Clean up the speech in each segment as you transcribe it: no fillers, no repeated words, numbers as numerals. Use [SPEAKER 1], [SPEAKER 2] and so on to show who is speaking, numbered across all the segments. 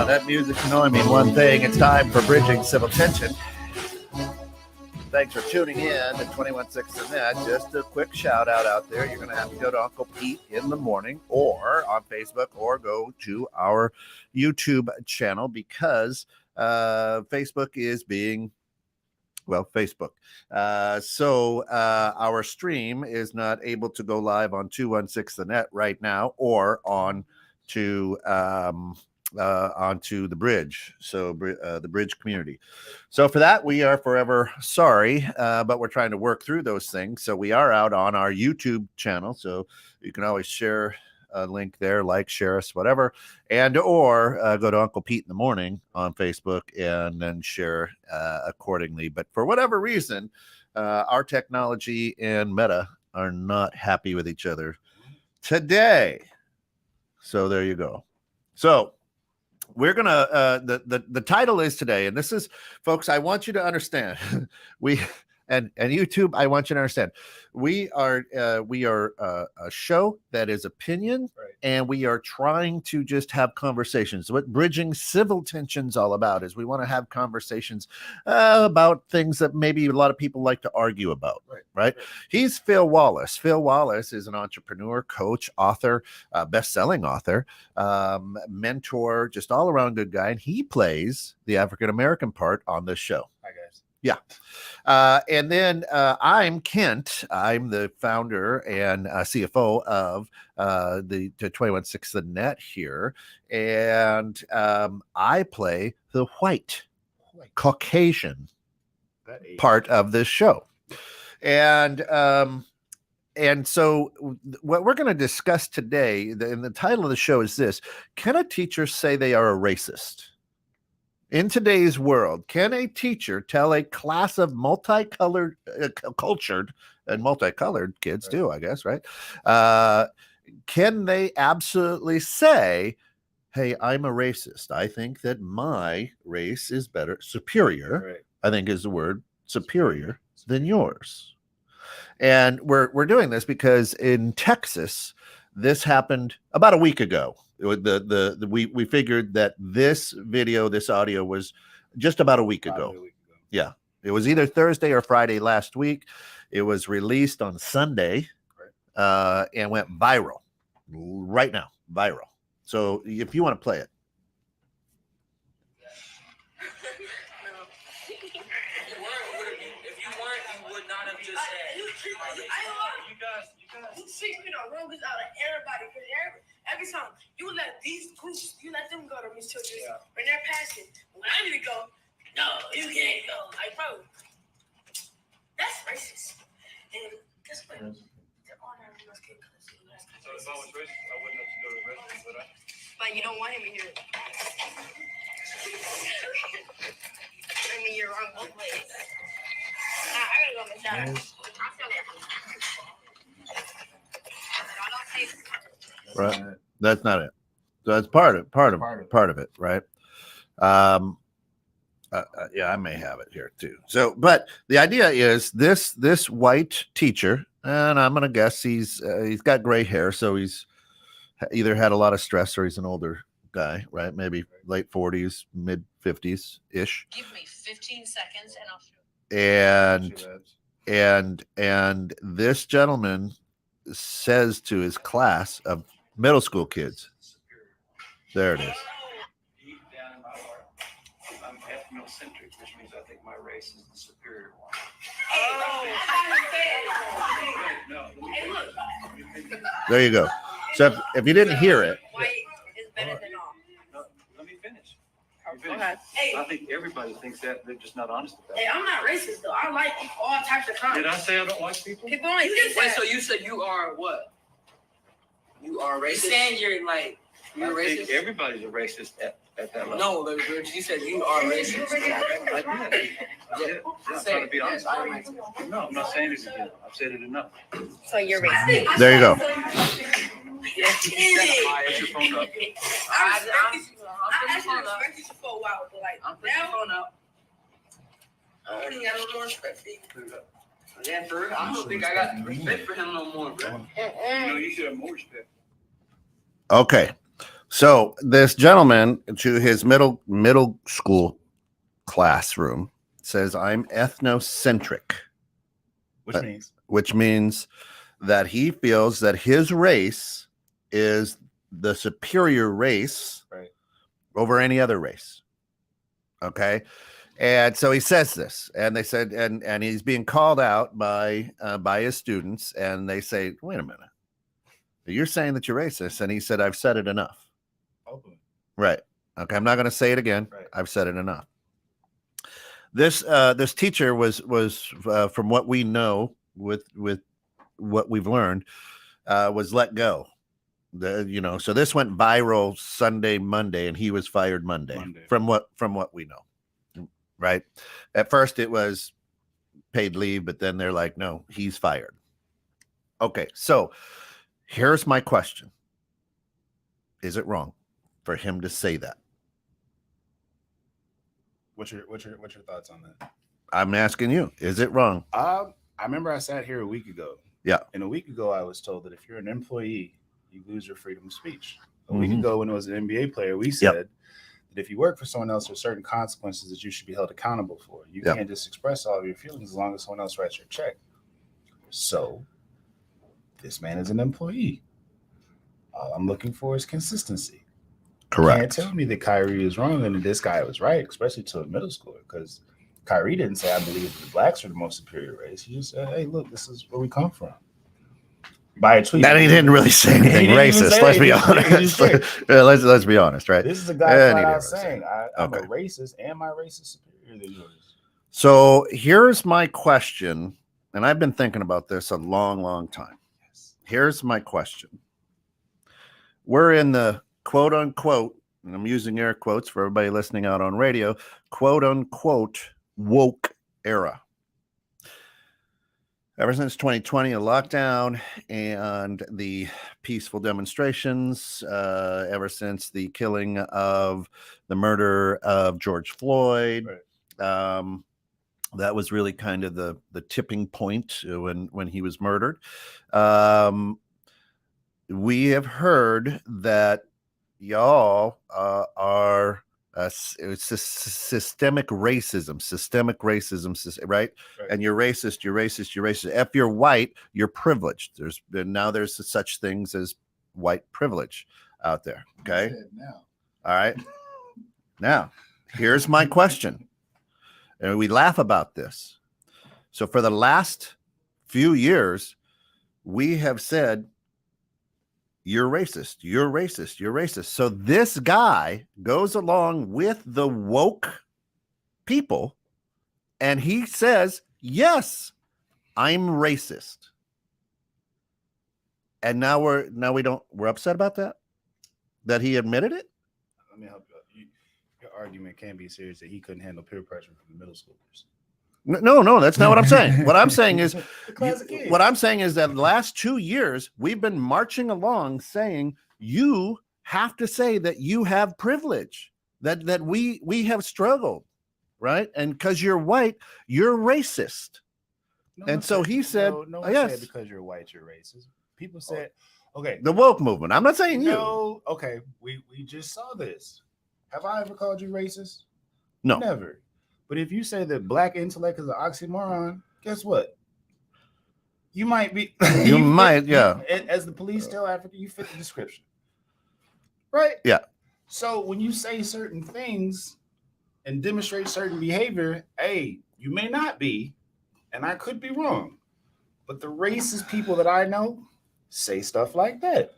[SPEAKER 1] That music can only mean one thing. It's time for Bridging Civil Tension. Thanks for tuning in to 216 The Net. Just a quick shout out there. You're going to have to go to Uncle Pete in the morning or on Facebook or go to our YouTube channel because Facebook is being, well, Facebook. So our stream is not able to go live on 216 The Net right now or onto the bridge, so the bridge community. So for that, we are forever sorry, but we're trying to work through those things. So we are out on our YouTube channel, so you can always share a link there, like, share us, whatever, and or go to Uncle Pete in the morning on Facebook and then share accordingly. But for whatever reason, our technology and Meta are not happy with each other today. So there you go. So we're gonna the title is today, and this is, folks, I want you to understand, we and YouTube, I want you to understand, we are a show that is opinion, right, and we are trying to just have conversations. What Bridging Civil Tension's all about is we want to have conversations about things that maybe a lot of people like to argue about, right? He's Phil Wallace. Phil Wallace is an entrepreneur, coach, author, best-selling author, mentor, just all-around good guy, and he plays the African-American part on this show.
[SPEAKER 2] Hi, guys.
[SPEAKER 1] Yeah. And then I'm Kent. I'm the founder and CFO of the 216 The Net here. And I play the white Caucasian part of this show. And so what we're going to discuss today, and the title of the show is this: can a teacher say they are a racist? In today's world, can a teacher tell a class of multicolored, cultured, and multicolored kids too, I guess, right? Can they absolutely say, hey, I'm a racist. I think that my race is better, superior, right, I think is the word, superior than yours. And we're doing this because in Texas, this happened about a week ago. We figured that this video, this audio was just about a week ago. Yeah, it was either Thursday or Friday last week. It was released on Sunday, and went viral right now, viral. So if you want to play it.
[SPEAKER 3] If you weren't, you would not have just said. You wrong this out of everybody, because every time you let these groups, you let them go to these children when they're passing. When I need to go, no, you can't go. Like, bro, that's racist. And guess what? They're all not racist. So if I was racist, I wouldn't have to go to the restaurant, would I? But you don't want him in here. I mean, you're wrong both ways. I gotta go on the shot.
[SPEAKER 1] Right. That's not it. So that's part of it, right? Yeah, I may have it here too. So, but the idea is this white teacher, and I'm gonna guess he's got gray hair, so he's either had a lot of stress or he's an older guy, right? Maybe late 40s, mid 50s ish.
[SPEAKER 4] Give me 15 seconds and I'll show.
[SPEAKER 1] And this gentleman says to his class of middle school kids, there it is.
[SPEAKER 5] Deep down in my heart, I'm ethnocentric, which means I think my race is the superior one.
[SPEAKER 1] There you go. So if you didn't hear it,
[SPEAKER 3] White is better than all.
[SPEAKER 5] No, let me finish.
[SPEAKER 3] Okay.
[SPEAKER 5] I think everybody thinks that. They're just not honest about it.
[SPEAKER 3] Hey, I'm not racist though. I like all types of kinds.
[SPEAKER 5] Did I say I don't like people?
[SPEAKER 3] People only think
[SPEAKER 6] Wait,
[SPEAKER 3] that.
[SPEAKER 6] so you said you are what? You are racist?
[SPEAKER 3] You saying you're like,
[SPEAKER 6] You're
[SPEAKER 5] I
[SPEAKER 6] racist?
[SPEAKER 5] think everybody's a racist at that level.
[SPEAKER 6] No, you said you are racist.
[SPEAKER 5] I did. I'm trying to be honest.
[SPEAKER 6] Yes, I am racist.
[SPEAKER 5] No, I'm not saying it again. I've said it enough.
[SPEAKER 3] so you're racist.
[SPEAKER 1] there you go.
[SPEAKER 3] Yes,
[SPEAKER 5] Put your phone up.
[SPEAKER 3] I
[SPEAKER 6] I'm
[SPEAKER 3] actually respected you for a while, but like
[SPEAKER 6] putting the
[SPEAKER 3] now,
[SPEAKER 6] phone up.
[SPEAKER 3] I don't even got no more respect for you.
[SPEAKER 6] Yeah, for real. I don't think I got respect for him no more, bro.
[SPEAKER 5] You know, you should have more respect.
[SPEAKER 1] Okay. So this gentleman to his middle school classroom says, I'm ethnocentric, which means that he feels that his race is the superior race over any other race. Okay. And so he says this, and they said, and he's being called out by his students, and they say, wait a minute, you're saying that you're racist. And he said, I've said it enough.
[SPEAKER 2] Open.
[SPEAKER 1] Right. Okay. I'm not going to say it again.
[SPEAKER 2] Right.
[SPEAKER 1] I've said it enough. This teacher was from what we know with what we've learned, was let go. So this went viral Sunday, Monday, and he was fired Monday. From what we know. Right. At first it was paid leave, but then they're like, no, he's fired. Okay. So here's my question. Is it wrong for him to say that?
[SPEAKER 2] What's your thoughts on that?
[SPEAKER 1] I'm asking you, is it wrong?
[SPEAKER 2] I remember I sat here a week ago.
[SPEAKER 1] Yeah.
[SPEAKER 2] And a week ago I was told that if you're an employee, you lose your freedom of speech. A week ago when it was an NBA player, we said that if you work for someone else, there's certain consequences that you should be held accountable for. You can't just express all of your feelings as long as someone else writes your check. So this man is an employee. All I'm looking for is consistency.
[SPEAKER 1] Correct.
[SPEAKER 2] You can't tell me that Kyrie is wrong and that this guy was right, especially to a middle schooler, because Kyrie didn't say, I believe the blacks are the most superior race. He just said, hey, look, this is where we come from. By a tweet.
[SPEAKER 1] And he didn't really say anything racist. Let's be honest. Let's be honest, right?
[SPEAKER 2] This is a guy flat out saying, I'm a racist, and my race is superior than yours.
[SPEAKER 1] So here's my question, and I've been thinking about this a long, long time. Here's my question. We're in the quote unquote, and I'm using air quotes for everybody listening out on radio, quote unquote woke era. Ever since 2020, a lockdown and the peaceful demonstrations, ever since the killing of the murder of George Floyd, that was really kind of the tipping point when he was murdered. We have heard that y'all are it's systemic racism, right? And you're racist. If you're white, you're privileged. There's such things as white privilege out there. Okay. All right. Now, here's my question. And we laugh about this. So for the last few years, we have said, you're racist. So this guy goes along with the woke people and he says, yes, I'm racist. And now we're upset about that he admitted it.
[SPEAKER 2] Let me help you. Your argument can't be serious that he couldn't handle peer pressure from the middle schoolers.
[SPEAKER 1] No, that's not what I'm saying. What I'm saying is that the last 2 years, we've been marching along saying you have to say that you have privilege, that we have struggled, right? And because you're white, you're racist. So he said, yes.
[SPEAKER 2] Said because you're white, you're racist. People said, okay.
[SPEAKER 1] The woke movement. I'm not saying you.
[SPEAKER 2] No, okay. We just saw this. Have I ever called you racist?
[SPEAKER 1] No.
[SPEAKER 2] Never. But if you say that black intellect is an oxymoron, guess what? You might be.
[SPEAKER 1] You might, yeah.
[SPEAKER 2] As the police tell Africa, you fit the description. Right?
[SPEAKER 1] Yeah.
[SPEAKER 2] So when you say certain things and demonstrate certain behavior, hey, you may not be, and I could be wrong. But the racist people that I know say stuff like that.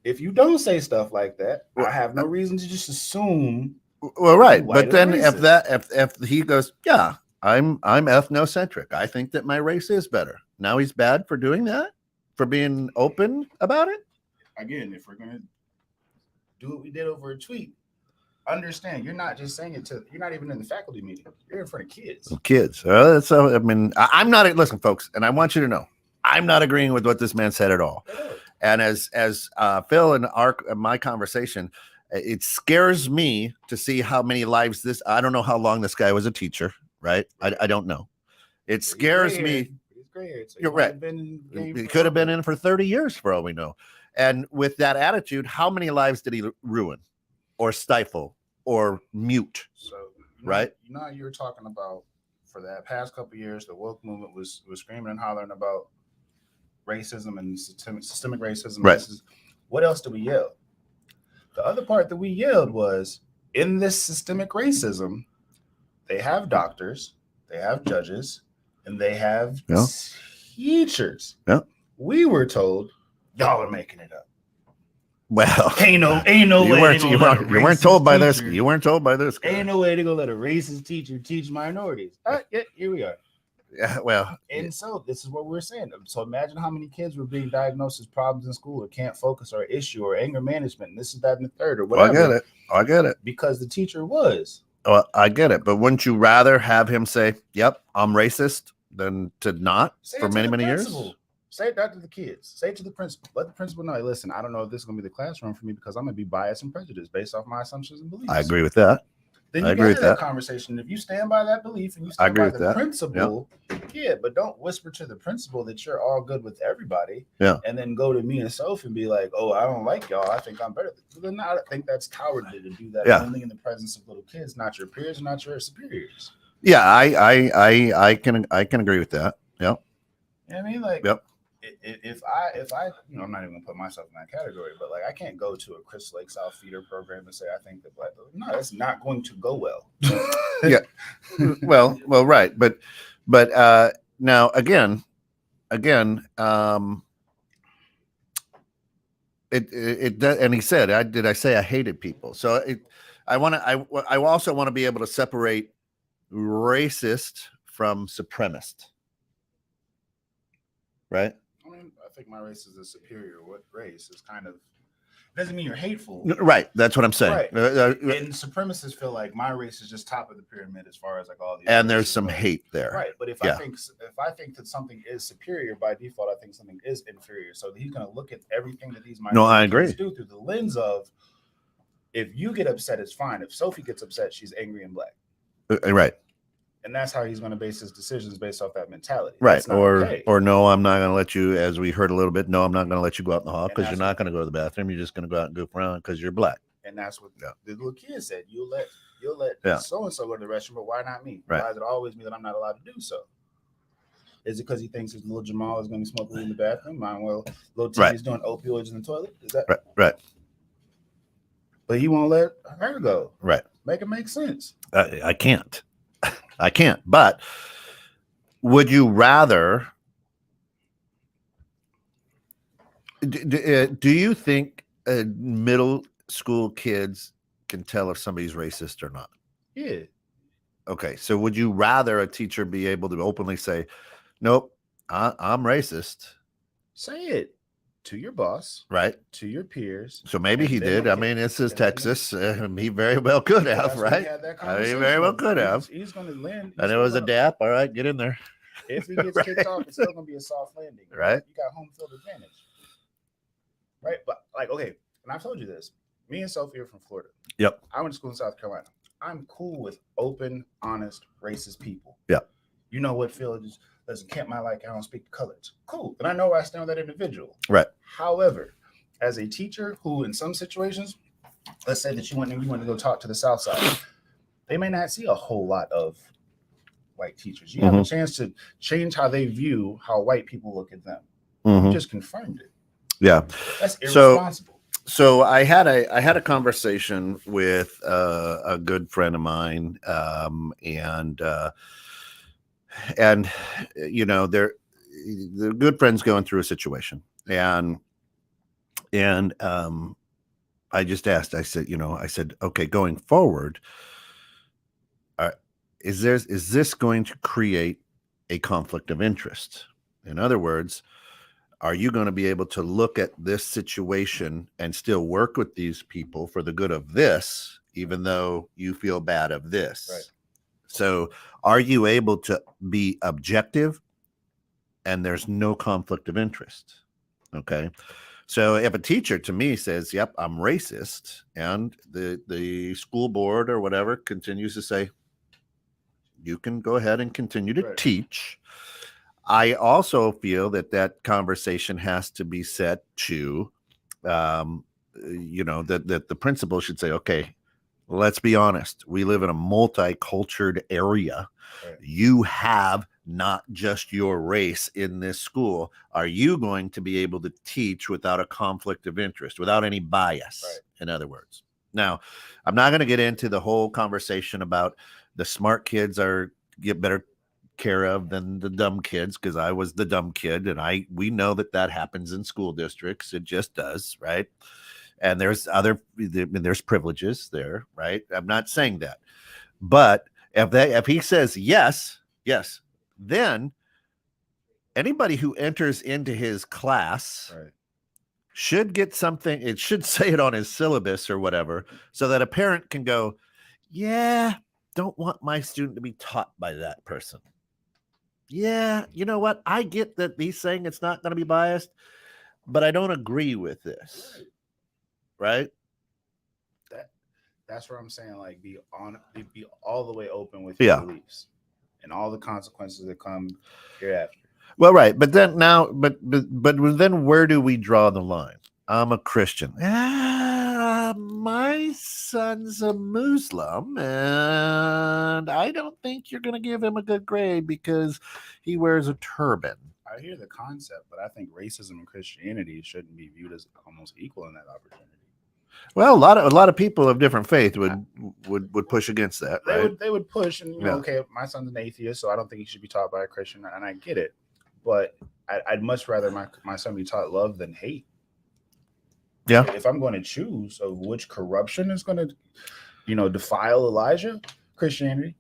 [SPEAKER 2] If you don't say stuff like that, I have no reason to just assume.
[SPEAKER 1] Well, right, but then if he goes, yeah, I'm ethnocentric. I think that my race is better. Now he's bad for doing that, for being open about it.
[SPEAKER 2] Again, if we're gonna do what we did over a tweet, understand you're not just saying it to. You're not even in the faculty meeting. You're in front of kids. So I mean, I'm not. Listen, folks, and I want you to know, I'm not agreeing with what this man said at all.
[SPEAKER 1] And as Phil and my conversation, it scares me to see how many lives this. I don't know how long this guy was a teacher, right? I don't know. It scares me.
[SPEAKER 2] He's gray haired. So
[SPEAKER 1] You're right. He could have been in for 30 years for all we know. And with that attitude, how many lives did he ruin, or stifle, or mute?
[SPEAKER 2] So
[SPEAKER 1] right?
[SPEAKER 2] You know, you were talking about for that past couple of years, the woke movement was screaming and hollering about racism and systemic racism.
[SPEAKER 1] Right.
[SPEAKER 2] What else did we yell? The other part that we yelled was, in this systemic racism, they have doctors, they have judges, and they have teachers.
[SPEAKER 1] Yeah.
[SPEAKER 2] We were told, y'all are making it up.
[SPEAKER 1] Well,
[SPEAKER 2] ain't no
[SPEAKER 1] you
[SPEAKER 2] way.
[SPEAKER 1] weren't told by this. You weren't told by this guy.
[SPEAKER 2] Ain't no way to go let a racist teacher teach minorities. Yeah, here we are.
[SPEAKER 1] Yeah, well,
[SPEAKER 2] and so this is what we're saying. So imagine how many kids were being diagnosed as problems in school, or can't focus, or issue, or anger management, and this is that and the third, or whatever.
[SPEAKER 1] I get it.
[SPEAKER 2] Because the teacher was.
[SPEAKER 1] Well, I get it. But wouldn't you rather have him say, "Yep, I'm racist," than to not for many years?
[SPEAKER 2] Say that to the kids. Say it to the principal. Let the principal know, hey, listen, I don't know if this is going to be the classroom for me because I'm going to be biased and prejudiced based off my assumptions and beliefs.
[SPEAKER 1] I agree with that.
[SPEAKER 2] Then you get that conversation. If you stand by that belief and you stand by the principle, but don't whisper to the principal that you're all good with everybody.
[SPEAKER 1] Yeah.
[SPEAKER 2] And then go to me and Soph and be like, oh, I don't like y'all. I think I'm better. Then I think that's cowardly to do that only in the presence of little kids, not your peers, not your superiors.
[SPEAKER 1] Yeah, I can agree with that. Yeah.
[SPEAKER 2] You know what I mean? Like,
[SPEAKER 1] yep.
[SPEAKER 2] If I, you know, I'm not even gonna put myself in that category, but like, I can't go to a Chris Lake South feeder program and say I think that black. No, that's not going to go well.
[SPEAKER 1] Yeah. well, right, but now again, it and he said, I say I hated people. So I also want to be able to separate racist from supremacist, right?
[SPEAKER 2] I mean, I think my race is a superior. What race is kind of doesn't mean you're hateful,
[SPEAKER 1] right? That's what I'm saying.
[SPEAKER 2] Right. And supremacists feel like my race is just top of the pyramid as far as like all these.
[SPEAKER 1] And there's some hate there,
[SPEAKER 2] right? But if I think that something is superior by default, I think something is inferior. So he's going to look at everything that these minorities do through the lens of, if you get upset, it's fine. If Sophie gets upset, she's angry and black.
[SPEAKER 1] Right.
[SPEAKER 2] And that's how he's going to base his decisions based off that mentality.
[SPEAKER 1] Right. Or no, I'm not going to let you, as we heard a little bit, no, I'm not going to let you go out in the hall because you're not going to go to the bathroom. You're just going to go out and goof around because you're black.
[SPEAKER 2] And that's what the little kid said. You'll let so-and-so go to the restroom, but why not me?
[SPEAKER 1] Right.
[SPEAKER 2] Why does it always mean that I'm not allowed to do so? Is it because he thinks his little Jamal is going to be smoking in the bathroom? Well, little Timmy's doing opioids in the toilet. Is that
[SPEAKER 1] right?
[SPEAKER 2] But he won't let her go.
[SPEAKER 1] Right.
[SPEAKER 2] Make it make sense.
[SPEAKER 1] I can't. I can't. But would you rather? Do you think middle school kids can tell if somebody's racist or not?
[SPEAKER 2] Yeah.
[SPEAKER 1] Okay. So would you rather a teacher be able to openly say, "Nope, I'm racist"?
[SPEAKER 2] Say it to your boss,
[SPEAKER 1] right?
[SPEAKER 2] To your peers.
[SPEAKER 1] So maybe he did. I mean, this is Texas. He very well could have, right? He very well could have.
[SPEAKER 2] He's going to land.
[SPEAKER 1] And it was a dap. All right, get in there.
[SPEAKER 2] If he gets kicked off, it's still going to be a soft landing.
[SPEAKER 1] Right.
[SPEAKER 2] You got home field advantage. Right. But like, okay. And I've told you this. Me and Sophie are from Florida.
[SPEAKER 1] Yep.
[SPEAKER 2] I went to school in South Carolina. I'm cool with open, honest, racist people.
[SPEAKER 1] Yeah.
[SPEAKER 2] You know what, Phil? Listen, can't my like, I don't speak colors. Cool. And I know where I stand with that individual.
[SPEAKER 1] Right.
[SPEAKER 2] However, as a teacher who in some situations, let's say that you want to go talk to the South Side, they may not see a whole lot of white teachers. You have a chance to change how they view how white people look at them. You just confirmed it.
[SPEAKER 1] Yeah.
[SPEAKER 2] That's irresponsible.
[SPEAKER 1] So I had a conversation with a good friend of mine, and you know, the good friend's going through a situation, and I just asked, I said, okay, going forward, is this going to create a conflict of interest? In other words, are you going to be able to look at this situation and still work with these people for the good of this, even though you feel bad of this?
[SPEAKER 2] Right.
[SPEAKER 1] So are you able to be objective and there's no conflict of interest? Okay. So if a teacher to me says, "Yep, I'm racist," and the school board or whatever continues to say, "You can go ahead and continue to
[SPEAKER 2] Right.
[SPEAKER 1] teach," I also feel that that conversation has to be set to, that the principal should say, "Okay, let's be honest. We live in a multicultural area.
[SPEAKER 2] Right.
[SPEAKER 1] You have not just your race in this school. Are you going to be able to teach without a conflict of interest, without any bias?"
[SPEAKER 2] Right.
[SPEAKER 1] In other words, now I'm not going to get into the whole conversation about the smart kids get better care of than the dumb kids, because I was the dumb kid, and we know that happens in school districts. It just does, right? And there's privileges there, right? I'm not saying that, but if he says yes, then anybody who enters into his class
[SPEAKER 2] Right.
[SPEAKER 1] should get something. It should say it on his syllabus or whatever, so that a parent can go, "Yeah, don't want my student to be taught by that person. Yeah, you know what? I get that he's saying it's not going to be biased, but I don't agree with this." Right?
[SPEAKER 2] That's where I'm saying, like, be all the way open with your beliefs and all the consequences that come hereafter.
[SPEAKER 1] Well, right, but then then where do we draw the line? I'm a Christian. My son's a Muslim, and I don't think you're going to give him a good grade because he wears a turban.
[SPEAKER 2] I hear the concept, but I think racism and Christianity shouldn't be viewed as almost equal in that opportunity.
[SPEAKER 1] Well, a lot of people of different faith would push against that, right?
[SPEAKER 2] They would push, and okay, my son's an atheist, so I don't think he should be taught by a Christian, and I get it, but I'd much rather my son be taught love than hate.
[SPEAKER 1] Yeah.
[SPEAKER 2] If I'm going to choose of which corruption is going to, defile Elijah, Christianity.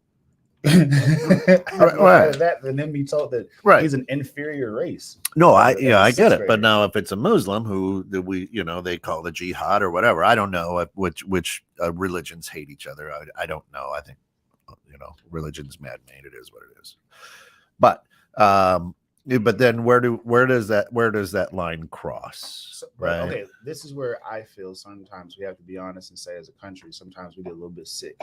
[SPEAKER 1] Right.
[SPEAKER 2] That than him be told that he's an inferior race.
[SPEAKER 1] No, I get it. But now if it's a Muslim who they call the jihad or whatever, I don't know which religions hate each other. I don't know. I think religion's man-made. It is what it is. But then where does that line cross? Right.
[SPEAKER 2] Okay, this is where I feel sometimes we have to be honest and say, as a country, sometimes we get a little bit sick,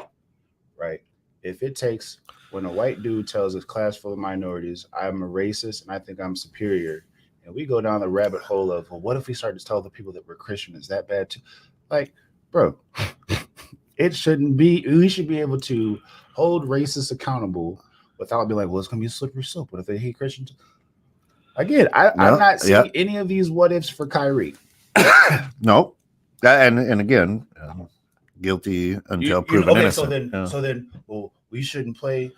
[SPEAKER 2] right? If it takes when a white dude tells a class full of minorities, I'm a racist and I think I'm superior, and we go down the rabbit hole of, well, what if we start to tell the people that we're Christian? Is that bad too? Like, bro, it shouldn't be. We should be able to hold racists accountable without being like, well, it's going to be a slippery slope. What if they hate Christians? Again, I'm not seeing any of these what ifs for Kyrie.
[SPEAKER 1] No, and again, guilty until proven innocent.
[SPEAKER 2] So then, well, we shouldn't play.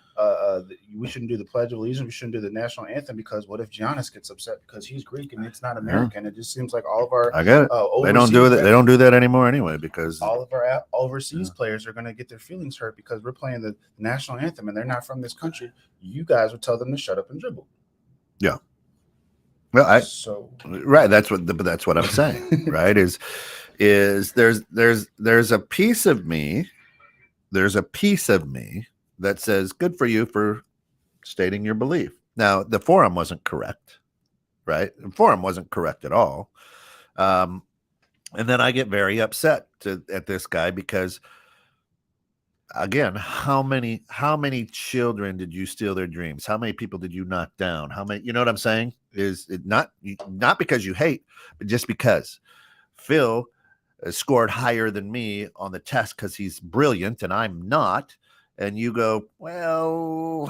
[SPEAKER 2] We shouldn't do the Pledge of Allegiance. We shouldn't do the national anthem because what if Giannis gets upset because he's Greek and it's not American? It just seems like all of our
[SPEAKER 1] I get it. They don't do that. They don't do that anymore anyway because
[SPEAKER 2] all of our overseas players are going to get their feelings hurt because we're playing the national anthem and they're not from this country. You guys would tell them to shut up and dribble.
[SPEAKER 1] Yeah. Well, right. That's what I'm saying. Right? Is there's a piece of me. There's a piece of me that says, good for you for stating your belief. Now, the forum wasn't correct, right? The forum wasn't correct at all. And then I get very upset at this guy because, again, how many children did you steal their dreams? How many people did you knock down? How many, you know what I'm saying? Is it not because you hate, but just because Phil scored higher than me on the test because he's brilliant and I'm not. And you go, well,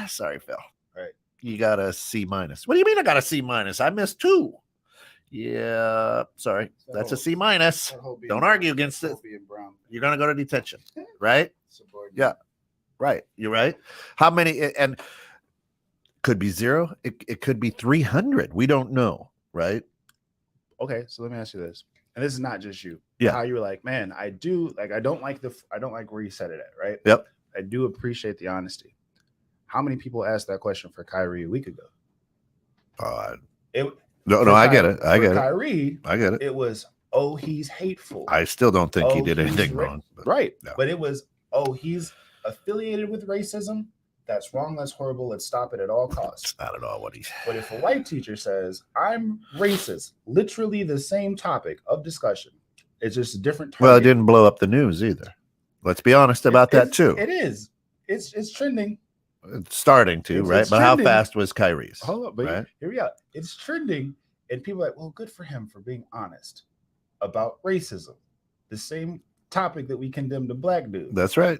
[SPEAKER 1] sorry, Phil.
[SPEAKER 2] Right.
[SPEAKER 1] You got a C-. What do you mean I got a C-? I missed 2. Yeah, sorry. That's a C-. Don't argue against it. You're going to go to detention, right? Yeah, right. You're right. How many? And could be 0. It could be 300. We don't know, right?
[SPEAKER 2] Okay, so let me ask you this. And this is not just you.
[SPEAKER 1] Yeah.
[SPEAKER 2] How you were like, man, I don't like where you said it at, right?
[SPEAKER 1] Yep.
[SPEAKER 2] I do appreciate the honesty. How many people asked that question for Kyrie a week ago?
[SPEAKER 1] I get it. I get it.
[SPEAKER 2] Kyrie,
[SPEAKER 1] I get it.
[SPEAKER 2] It was, he's hateful.
[SPEAKER 1] I still don't think he did anything wrong.
[SPEAKER 2] Right. No. But it was, he's affiliated with racism. That's wrong. That's horrible. Let's stop it at all costs.
[SPEAKER 1] It's not at all what he's.
[SPEAKER 2] But if a white teacher says, I'm racist, literally the same topic of discussion, it's just a different target.
[SPEAKER 1] Well, it didn't blow up the news either. Let's be honest about that too.
[SPEAKER 2] It is. It's trending.
[SPEAKER 1] It's starting to, right? But how fast was Kyrie's?
[SPEAKER 2] Hold up, but
[SPEAKER 1] right?
[SPEAKER 2] here we are. It's trending, and people are like, well, good for him for being honest about racism. The same topic that we condemned a black dude.
[SPEAKER 1] That's right.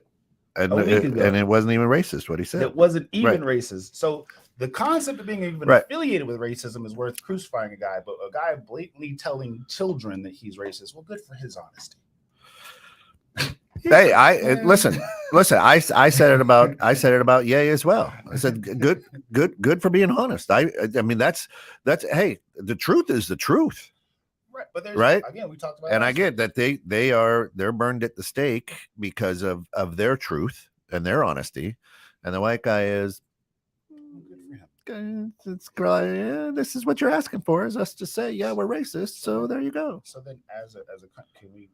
[SPEAKER 1] And it wasn't even racist what he said.
[SPEAKER 2] It wasn't even racist. So the concept of being even affiliated with racism is worth crucifying a guy, but a guy blatantly telling children that he's racist, well, good for his honesty.
[SPEAKER 1] Hey, listen. I said it about Ye as well. I said good for being honest. I mean that's hey, the truth is the truth.
[SPEAKER 2] Right, but there's again we talked about,
[SPEAKER 1] and I get that they're burned at the stake because of their truth and their honesty, and the white guy is. This is what you're asking for, is us to say, yeah, we're racist. So there you go.
[SPEAKER 2] So then, as a can we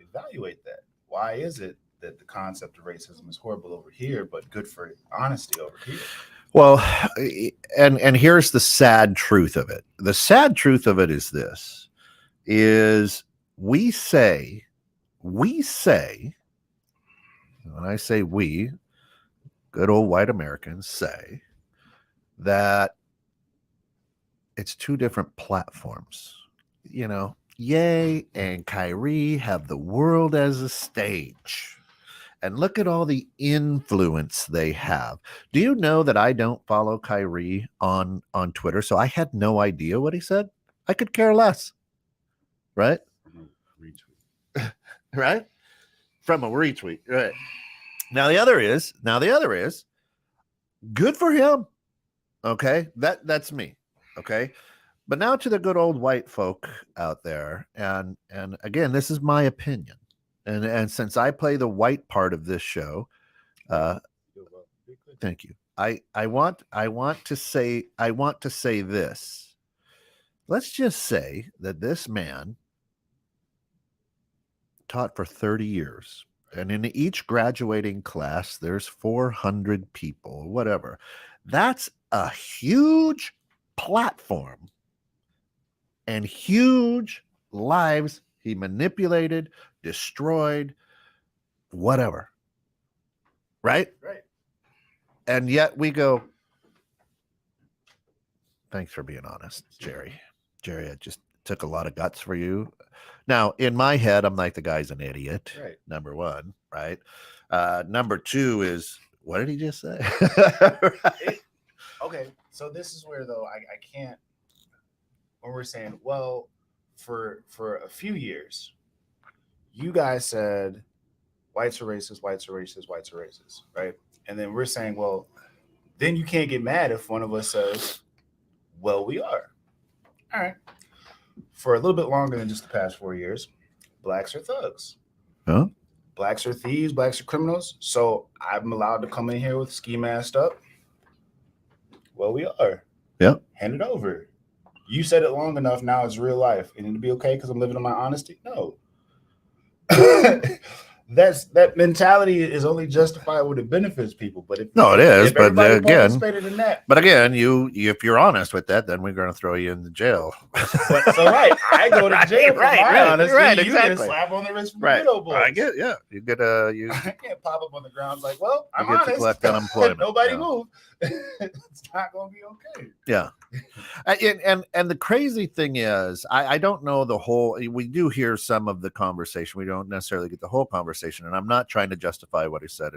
[SPEAKER 2] evaluate that? Why is it that the concept of racism is horrible over here, but good for honesty over here?
[SPEAKER 1] Well, and here's the sad truth of it. The sad truth of it is this. Is we say, when I say we, good old white Americans say that it's two different platforms. You know, Ye and Kyrie have the world as a stage. And look at all the influence they have. Do you know that I don't follow Kyrie on Twitter? So I had no idea what he said. I could care less. Right? Retweet. Right? From a retweet. Right. Now the other is good for him. Okay. That's me. Okay. But now to the good old white folk out there. And again, this is my opinion. And since I play the white part of this show, thank you. I want to say this. Let's just say that this man taught for 30 years. And in each graduating class, there's 400 people, whatever. That's a huge platform and huge lives he manipulated, destroyed, whatever. Right?
[SPEAKER 2] Right.
[SPEAKER 1] And yet we go, thanks for being honest, Jerry. Jerry, it just took a lot of guts for you. Now, in my head, I'm like, the guy's an idiot.
[SPEAKER 2] Right.
[SPEAKER 1] Number one, right? Number two is, what did he just say?
[SPEAKER 2] Okay, so this is where, though, I can't, when we're saying, well, for a few years, you guys said whites are racist, whites are racist, whites are racist, right? And then we're saying, well, then you can't get mad if one of us says, well, we are. All right. For a little bit longer than just the past 4 years, blacks are thugs.
[SPEAKER 1] Huh?
[SPEAKER 2] Blacks are thieves, blacks are criminals. So I'm allowed to come in here with ski masked up. Well, we are.
[SPEAKER 1] Yeah.
[SPEAKER 2] Hand it over. You said it long enough. Now it's real life. And it'll be okay because I'm living in my honesty? No. That mentality is only justified when it benefits people. But if
[SPEAKER 1] no, it is. But again, if you're honest with that, then we're going to throw you in the jail.
[SPEAKER 2] So I go to jail for my honesty.
[SPEAKER 1] Right,
[SPEAKER 2] you get a slap on the wrist from the widow boys.
[SPEAKER 1] I get, yeah. You get you.
[SPEAKER 2] I can't pop up on the ground like, well, I'm
[SPEAKER 1] honest.
[SPEAKER 2] To
[SPEAKER 1] collect unemployment.
[SPEAKER 2] Nobody move. It's not going to be okay.
[SPEAKER 1] Yeah. And the crazy thing is, I don't know the whole. We do hear some of the conversation. We don't necessarily get the whole conversation. And I'm not trying to justify what he said.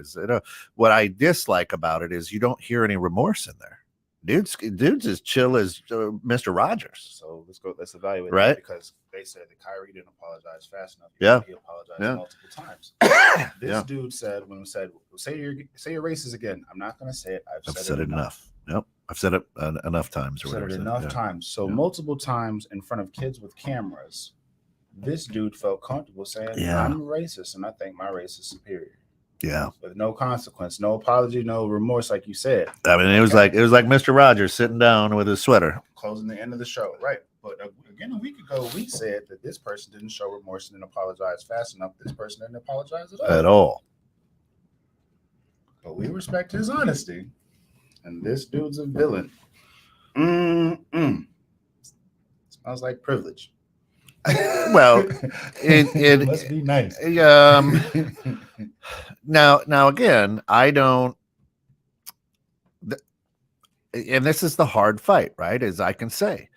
[SPEAKER 1] What I dislike about it is you don't hear any remorse in there. Dude's as chill as Mr. Rogers.
[SPEAKER 2] So let's evaluate
[SPEAKER 1] right?
[SPEAKER 2] That because they said that Kyrie didn't apologize fast enough. He apologized multiple times. This dude said, when he said, say you're racist again, I'm not going to say it. I've said it enough.
[SPEAKER 1] Yep. I've said it enough times.
[SPEAKER 2] Said it enough times. So multiple times in front of kids with cameras, this dude felt comfortable saying, I'm a racist and I think my race is superior.
[SPEAKER 1] Yeah.
[SPEAKER 2] With no consequence, no apology, no remorse, like you said.
[SPEAKER 1] I mean, it was like Mr. Rogers sitting down with his sweater.
[SPEAKER 2] Closing the end of the show. Right. But again, a week ago, we said that this person didn't show remorse and didn't apologize fast enough. This person didn't apologize at all. But we respect his honesty. And this dude's a villain. Smells like privilege.
[SPEAKER 1] Well, it
[SPEAKER 2] must be nice.
[SPEAKER 1] Now again, I don't. And this is the hard fight, right? As I can say,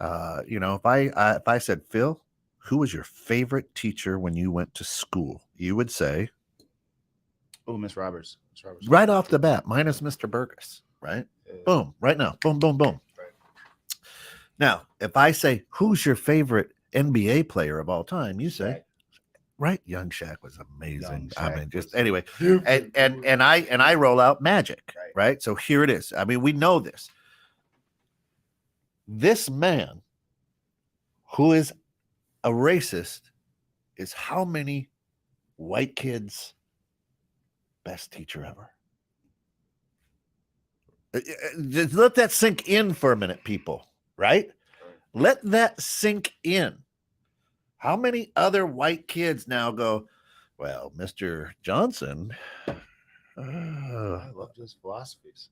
[SPEAKER 1] if I said, Phil, who was your favorite teacher when you went to school? You would say,
[SPEAKER 2] oh, Miss Roberts.
[SPEAKER 1] Right off the bat, minus Mr. Burgess, right?
[SPEAKER 2] Yeah.
[SPEAKER 1] Boom, right now, boom, boom, boom.
[SPEAKER 2] Right.
[SPEAKER 1] Now, if I say, who's your favorite NBA player of all time? You say, right, Young Shaq was amazing. I mean, just anyway, and I roll out Magic, right? So here it is. I mean, we know this. This man, who is a racist, is how many white kids' best teacher ever? Just let that sink in for a minute, people, right? Let that sink in. How many other white kids now go, well, Mr. Johnson,
[SPEAKER 2] I love his philosophies.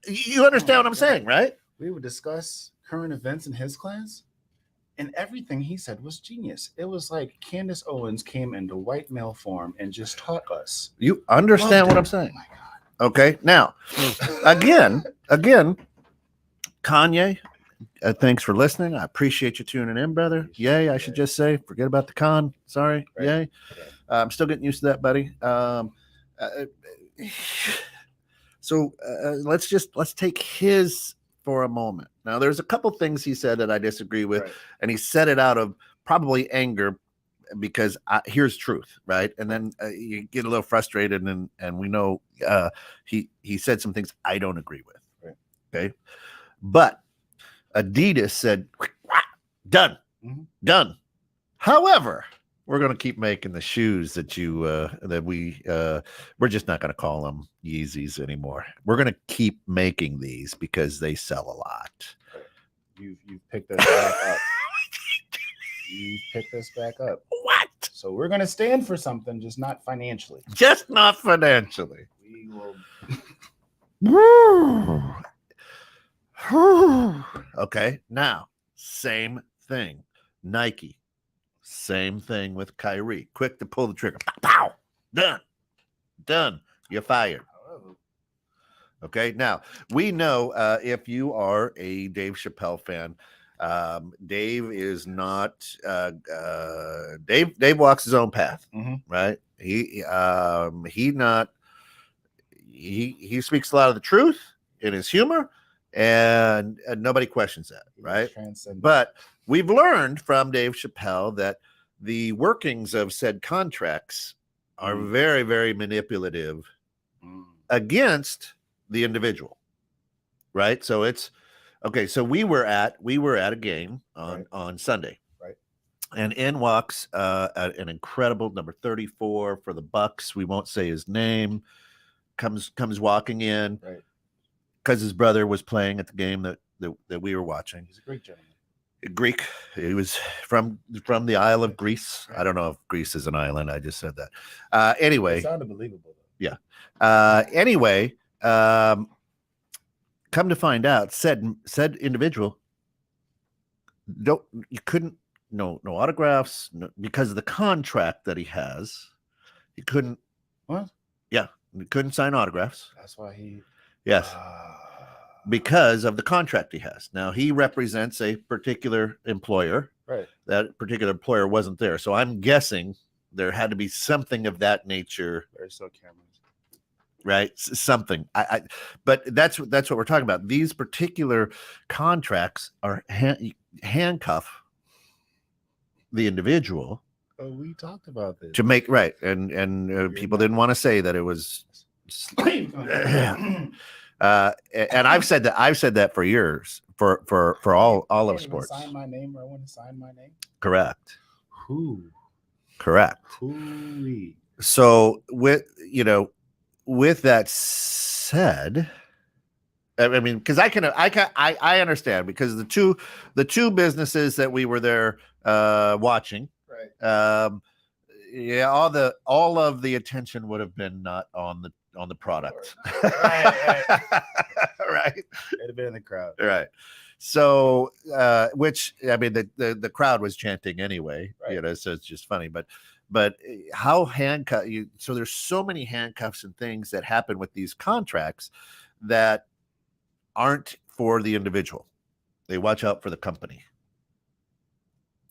[SPEAKER 1] You understand what I'm saying, right?
[SPEAKER 2] We would discuss current events in his class, and everything he said was genius. It was like Candace Owens came into white male form and just taught us.
[SPEAKER 1] You understand what I'm saying? Oh my God. Okay. Now, again, Kanye, thanks for listening. I appreciate you tuning in, brother. Yay. I should just say, forget about the con. Sorry. Right. Yay. I'm still getting used to that, buddy. So let's take his for a moment. Now, there's a couple things he said that I disagree with, and he said it out of probably anger because here's truth, right? And then you get a little frustrated, and we know he said some things I don't agree with. Right. Okay, but Adidas said, done, done. However, we're going to keep making the shoes that we're just not going to call them Yeezys anymore. We're going to keep making these because they sell a lot.
[SPEAKER 2] You've picked us back up. You've picked us back up.
[SPEAKER 1] What?
[SPEAKER 2] So we're going to stand for something, just not financially.
[SPEAKER 1] Just not financially.
[SPEAKER 2] We will.
[SPEAKER 1] Okay, now, same thing. Nike, same thing with Kyrie. Quick to pull the trigger. Pow! Done. You're fired. Okay, now, we know if you are a Dave Chappelle fan, Dave is not Dave walks his own path, right? He speaks a lot of the truth in his humor, and nobody questions that, right? But we've learned from Dave Chappelle that the workings of said contracts are very, very manipulative against the individual, right? So it's okay. So we were at a game on Sunday, right? And in walks an incredible number 34 for the Bucks. We won't say his name. Comes walking in, right? Because his brother was playing at the game that we were watching.
[SPEAKER 2] He's a Greek gentleman.
[SPEAKER 1] Greek. He was from the Isle of Greece. I don't know if Greece is an island. I just said that. Anyway,
[SPEAKER 2] it sounded believable though.
[SPEAKER 1] Yeah. Anyway, come to find out, said individual, you couldn't no autographs because of the contract that he has. You couldn't.
[SPEAKER 2] What?
[SPEAKER 1] Yeah, you couldn't sign autographs.
[SPEAKER 2] That's why he.
[SPEAKER 1] Yes. Because of the contract he has. Now, he represents a particular employer. Right. That particular employer wasn't there. So I'm guessing there had to be something of that nature.
[SPEAKER 2] There's no cameras.
[SPEAKER 1] Right. Something. But that's what we're talking about. These particular contracts are handcuff the individual.
[SPEAKER 2] Oh, we talked about this.
[SPEAKER 1] To make right. And people didn't want to say that it was. And I've said that for years for all of sports.
[SPEAKER 2] Sign my name, or I want to sign my name.
[SPEAKER 1] Correct.
[SPEAKER 2] Who?
[SPEAKER 1] Correct.
[SPEAKER 2] Who?
[SPEAKER 1] So with that said, I mean, because I understand, because the two businesses that we were there watching, right? Yeah, all of the attention would have been not on the product.
[SPEAKER 2] Right.
[SPEAKER 1] Right.
[SPEAKER 2] It'd have been in the crowd.
[SPEAKER 1] Right. So, which I mean, the crowd was chanting anyway,
[SPEAKER 2] Right.
[SPEAKER 1] so it's just funny. But how handcuff you? So there's so many handcuffs and things that happen with these contracts that aren't for the individual. They watch out for the company.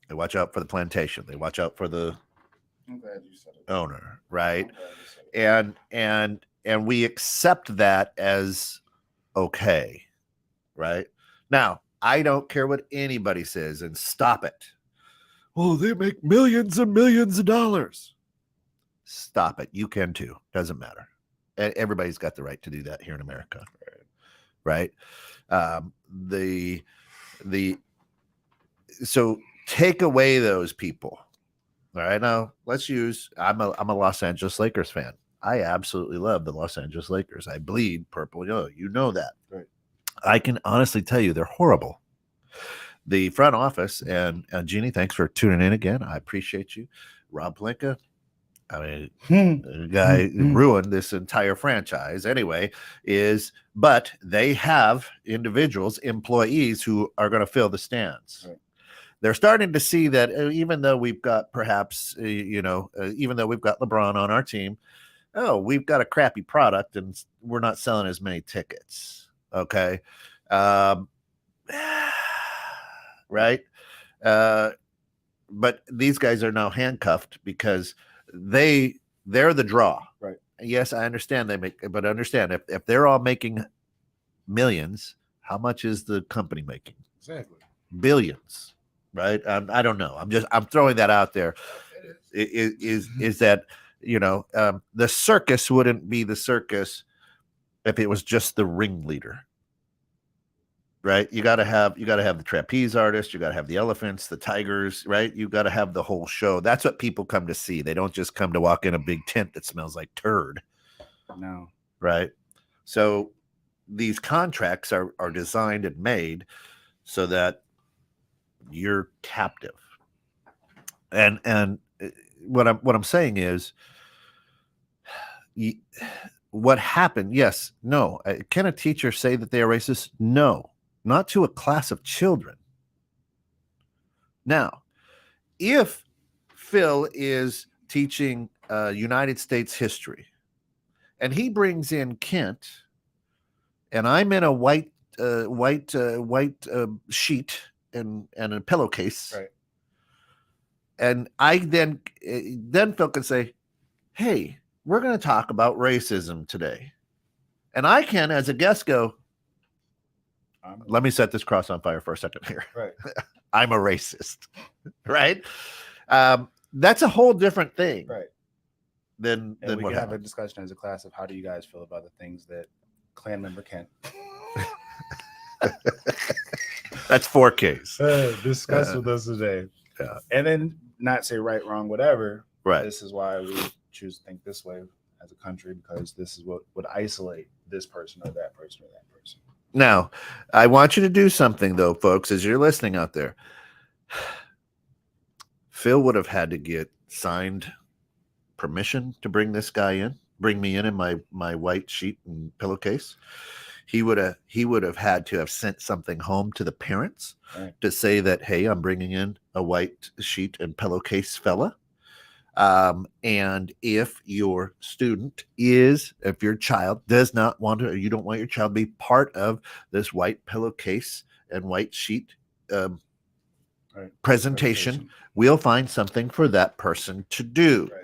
[SPEAKER 1] They watch out for the plantation. They watch out for the
[SPEAKER 2] I'm glad you said it.
[SPEAKER 1] owner, right?
[SPEAKER 2] I'm glad you said it.
[SPEAKER 1] And we accept that as okay, right? Now, I don't care what anybody says, and stop it. Oh, they make millions and millions of dollars. Stop it. You can too. Doesn't matter. Everybody's got the right to do that here in America, right? So take away those people. All right, now let's use. I'm a Los Angeles Lakers fan. I absolutely love the Los Angeles Lakers. I bleed purple. You know that.
[SPEAKER 2] Right.
[SPEAKER 1] I can honestly tell you they're horrible. The front office and Jeannie, thanks for tuning in again. I appreciate you. Rob Plinka, I mean, the guy ruined this entire franchise anyway. But they have individuals, employees who are going to fill the stands.
[SPEAKER 2] Right.
[SPEAKER 1] They're starting to see that even though we've got perhaps, even though we've got LeBron on our team, we've got a crappy product and we're not selling as many tickets. Okay. Right. But these guys are now handcuffed because they're the draw.
[SPEAKER 2] Right.
[SPEAKER 1] Yes, I understand but understand if they're all making millions, how much is the company making?
[SPEAKER 2] Exactly.
[SPEAKER 1] Billions. Right. I don't know. I'm throwing that out there. Is that, the circus wouldn't be the circus if it was just the ringleader. Right. You got to have the trapeze artists. You got to have the elephants, the tigers. Right. You got to have the whole show. That's what people come to see. They don't just come to walk in a big tent that smells like turd.
[SPEAKER 2] No.
[SPEAKER 1] Right. So these contracts are designed and made so that you're captive. And what I'm saying is, what happened? Yes. No. Can a teacher say that they are racist? No. Not to a class of children. Now, if Phil is teaching United States history and he brings in Kent and I'm in a white sheet and a pillowcase,
[SPEAKER 2] right.
[SPEAKER 1] And I then Phil can say, hey, we're going to talk about racism today. And I can, as a guest, go, let me set this cross on fire for a second here.
[SPEAKER 2] Right.
[SPEAKER 1] I'm a racist. Right. That's a whole different thing.
[SPEAKER 2] Right.
[SPEAKER 1] Than
[SPEAKER 2] we
[SPEAKER 1] what
[SPEAKER 2] can have a
[SPEAKER 1] happened.
[SPEAKER 2] discussion as a class of how do you guys feel about the things that clan member Kent.
[SPEAKER 1] That's 4Ks.
[SPEAKER 2] Discuss with us today.
[SPEAKER 1] Yeah.
[SPEAKER 2] And then not say right, wrong, whatever.
[SPEAKER 1] Right.
[SPEAKER 2] This is why we choose to think this way as a country, because this is what would isolate this person or that person or that person.
[SPEAKER 1] Now, I want you to do something, though, folks, as you're listening out there. Phil would have had to get signed permission to bring me in my white sheet and pillowcase. He would have had to have sent something home to the parents to say that, hey, I'm bringing in a white sheet and pillowcase fella. And if your child does not want to, or you don't want your child to be part of this white pillowcase and white sheet presentation, we'll find something for that person to do.
[SPEAKER 2] Right.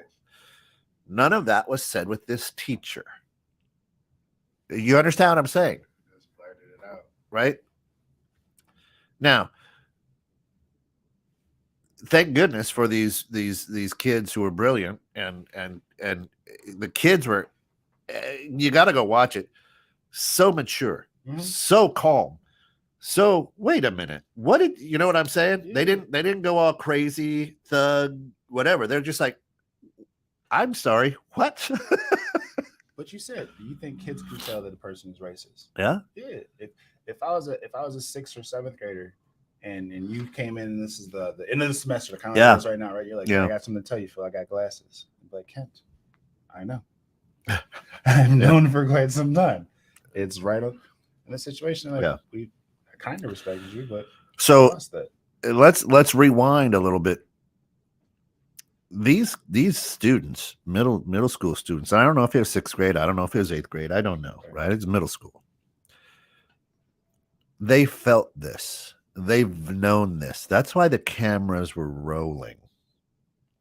[SPEAKER 1] None of that was said with this teacher. You understand what I'm saying?
[SPEAKER 2] Just blurted it out.
[SPEAKER 1] Right? Now, thank goodness for these kids who are brilliant and the kids were, you got to go watch it, so mature, so calm. So wait a minute, you know what I'm saying? Yeah. They didn't go all crazy, thug, whatever. They're just like, I'm sorry, what?
[SPEAKER 2] But you said, do you think kids can tell that a person is racist?
[SPEAKER 1] Yeah.
[SPEAKER 2] Yeah. If I was a 6th or 7th grader and you came in, and this is the end of the semester, kind of
[SPEAKER 1] Yeah.
[SPEAKER 2] like this right now, right? You're like,
[SPEAKER 1] Yeah.
[SPEAKER 2] I got something to tell you, Phil. I got glasses. I'm like, Kent, I know. I've known for quite some time. It's right up in a situation like I kind of respected you, but
[SPEAKER 1] so
[SPEAKER 2] lost that.
[SPEAKER 1] let's rewind a little bit. These students, middle school students, I don't know if it was 6th grade, I don't know if it was 8th grade, I don't know, right? It's middle school. They felt this. They've known this. That's why the cameras were rolling.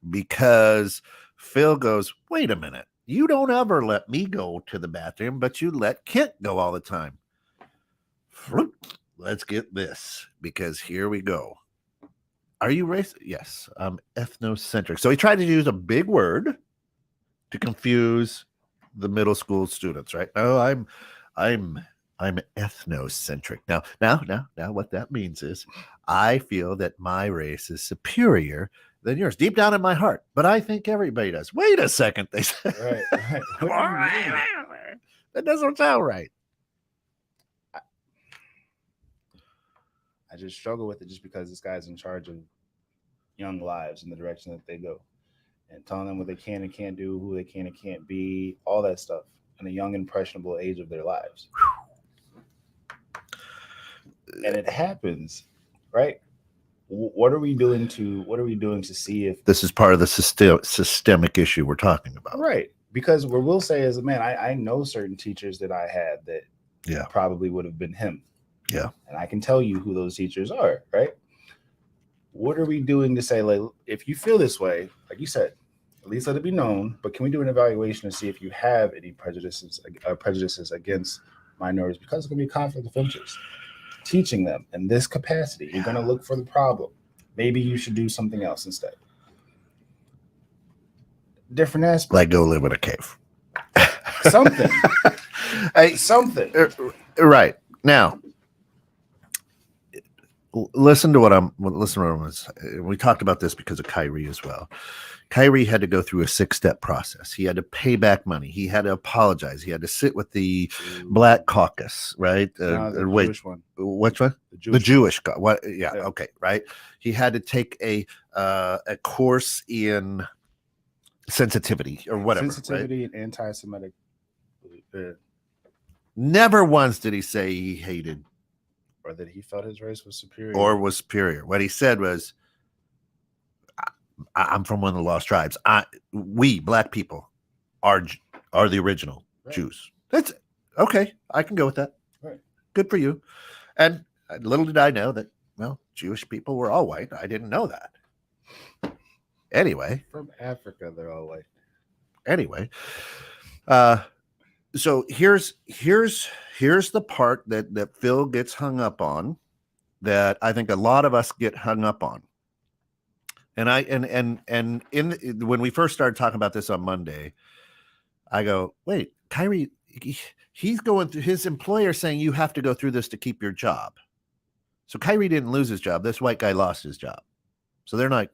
[SPEAKER 1] Because Phil goes, wait a minute. You don't ever let me go to the bathroom, but you let Kent go all the time. Let's get this, because here we go. Are you racist? Yes, I'm ethnocentric. So he tried to use a big word to confuse the middle school students, right? Oh, I'm ethnocentric. Now, what that means is I feel that my race is superior than yours, deep down in my heart. But I think everybody does. Wait a second, they said.
[SPEAKER 2] Right. What do you mean?
[SPEAKER 1] That doesn't sound right.
[SPEAKER 2] I just struggle with it just because this guy's in charge of young lives in the direction that they go, and telling them what they can and can't do, who they can and can't be, all that stuff in a young, impressionable age of their lives. And it happens, right? What are we doing to see if
[SPEAKER 1] this is part of the systemic issue we're talking about?
[SPEAKER 2] Right. Because what we'll say is, man, I know certain teachers that I had that probably would have been him.
[SPEAKER 1] Yeah.
[SPEAKER 2] And I can tell you who those teachers are, right? What are we doing to say, like, if you feel this way, like you said, at least let it be known, but can we do an evaluation to see if you have any prejudices against minorities? Because it's going to be a conflict of interest. Teaching them in this capacity, you're going to look for the problem. Maybe you should do something else instead. Different aspect.
[SPEAKER 1] Like go live in a cave.
[SPEAKER 2] Something. Something.
[SPEAKER 1] Right. Now, listen to what I'm saying. We talked about this because of Kyrie as well. Kyrie had to go through a 6-step process. He had to pay back money. He had to apologize. He had to sit with the Black Caucus, right?
[SPEAKER 2] The Jewish one.
[SPEAKER 1] Which one? The Jewish. What? Yeah. Okay. Right. He had to take a course in sensitivity or whatever.
[SPEAKER 2] Sensitivity and anti-Semitic.
[SPEAKER 1] Never once did he say he hated
[SPEAKER 2] or that he felt his race was superior.
[SPEAKER 1] What he said was, I'm from one of the lost tribes. We Black people are the original Jews. That's okay. I can go with that.
[SPEAKER 2] Right.
[SPEAKER 1] Good for you. And little did I know that, well, Jewish people were all white. I didn't know that. Anyway.
[SPEAKER 2] From Africa, they're all white.
[SPEAKER 1] Anyway. So here's the part that Phil gets hung up on, that I think a lot of us get hung up on. And when we first started talking about this on Monday, I go, wait, Kyrie, he's going through, his employer saying you have to go through this to keep your job. So Kyrie didn't lose his job. This white guy lost his job. So they're like,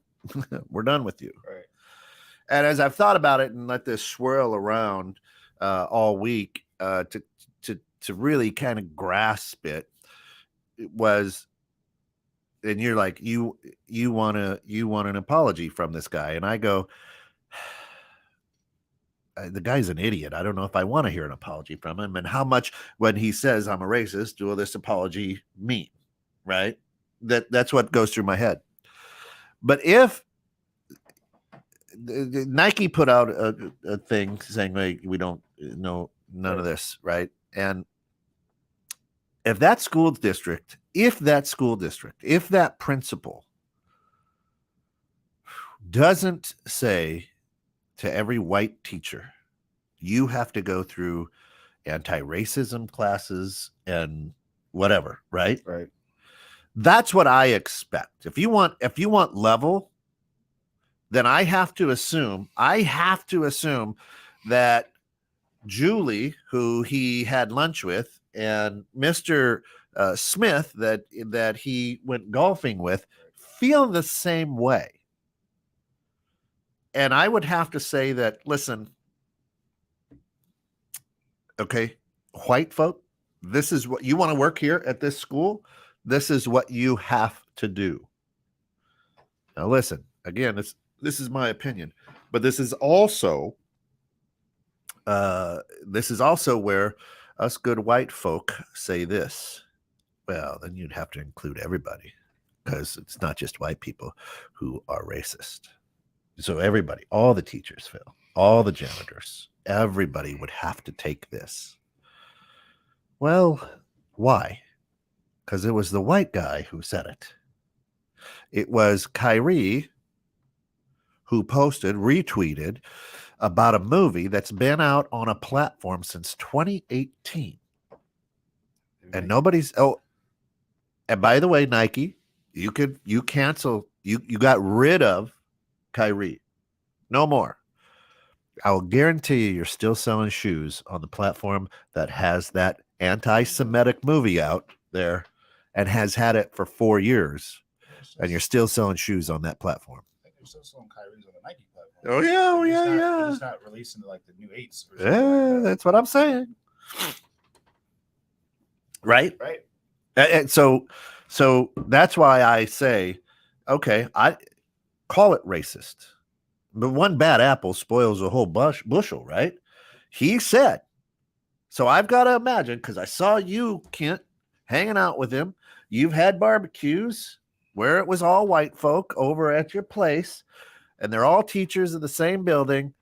[SPEAKER 1] we're done with you.
[SPEAKER 2] Right.
[SPEAKER 1] And as I've thought about it and let this swirl around all week to really kind of grasp it, it was, and you're like, you want an apology from this guy. And I go, the guy's an idiot. I don't know if I want to hear an apology from him. And how much, when he says I'm a racist, will this apology mean? Right? That's what goes through my head. But if Nike put out a thing saying, like, we don't know none of this, right? And if that school district, if that principal doesn't say to every white teacher, you have to go through anti-racism classes and whatever, right?
[SPEAKER 2] Right.
[SPEAKER 1] That's what I expect. If you want level, then I have to assume that Julie, who he had lunch with, and Mr. Smith that he went golfing with, feel the same way. And I would have to say that, listen, okay, white folk, this is what you want to work here at this school. This is what you have to do. Now, listen, again, this is my opinion, but this is also where us good white folk say this. Well, then you'd have to include everybody, because it's not just white people who are racist. So everybody, all the teachers, Phil, all the janitors, everybody would have to take this. Well, why? Because it was the white guy who said it. It was Kyrie who retweeted about a movie that's been out on a platform since 2018. And nobody's, and by the way, Nike, you got rid of Kyrie. No more. I will guarantee you're still selling shoes on the platform that has that anti-Semitic movie out there and has had it for 4 years. And you're still selling shoes on that platform.
[SPEAKER 2] I think they're still selling Kyrie's on the Nike platform.
[SPEAKER 1] Oh, yeah,
[SPEAKER 2] They're just not releasing like the new 8s.
[SPEAKER 1] Yeah, that's what I'm saying. Right?
[SPEAKER 2] Right.
[SPEAKER 1] And so that's why I say, okay, I call it racist. But one bad apple spoils a whole bushel, right? He said. So I've got to imagine, because I saw you, Kent, hanging out with him. You've had barbecues where it was all white folk over at your place, and they're all teachers of the same building.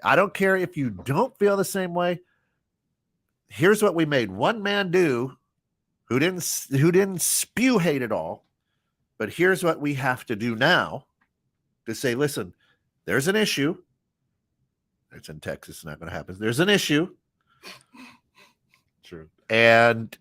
[SPEAKER 1] I don't care if you don't feel the same way. Here's what we made one man do who didn't spew hate at all. But here's what we have to do now to say, listen, there's an issue. It's in Texas. It's not going to happen. There's an issue.
[SPEAKER 2] True.
[SPEAKER 1] And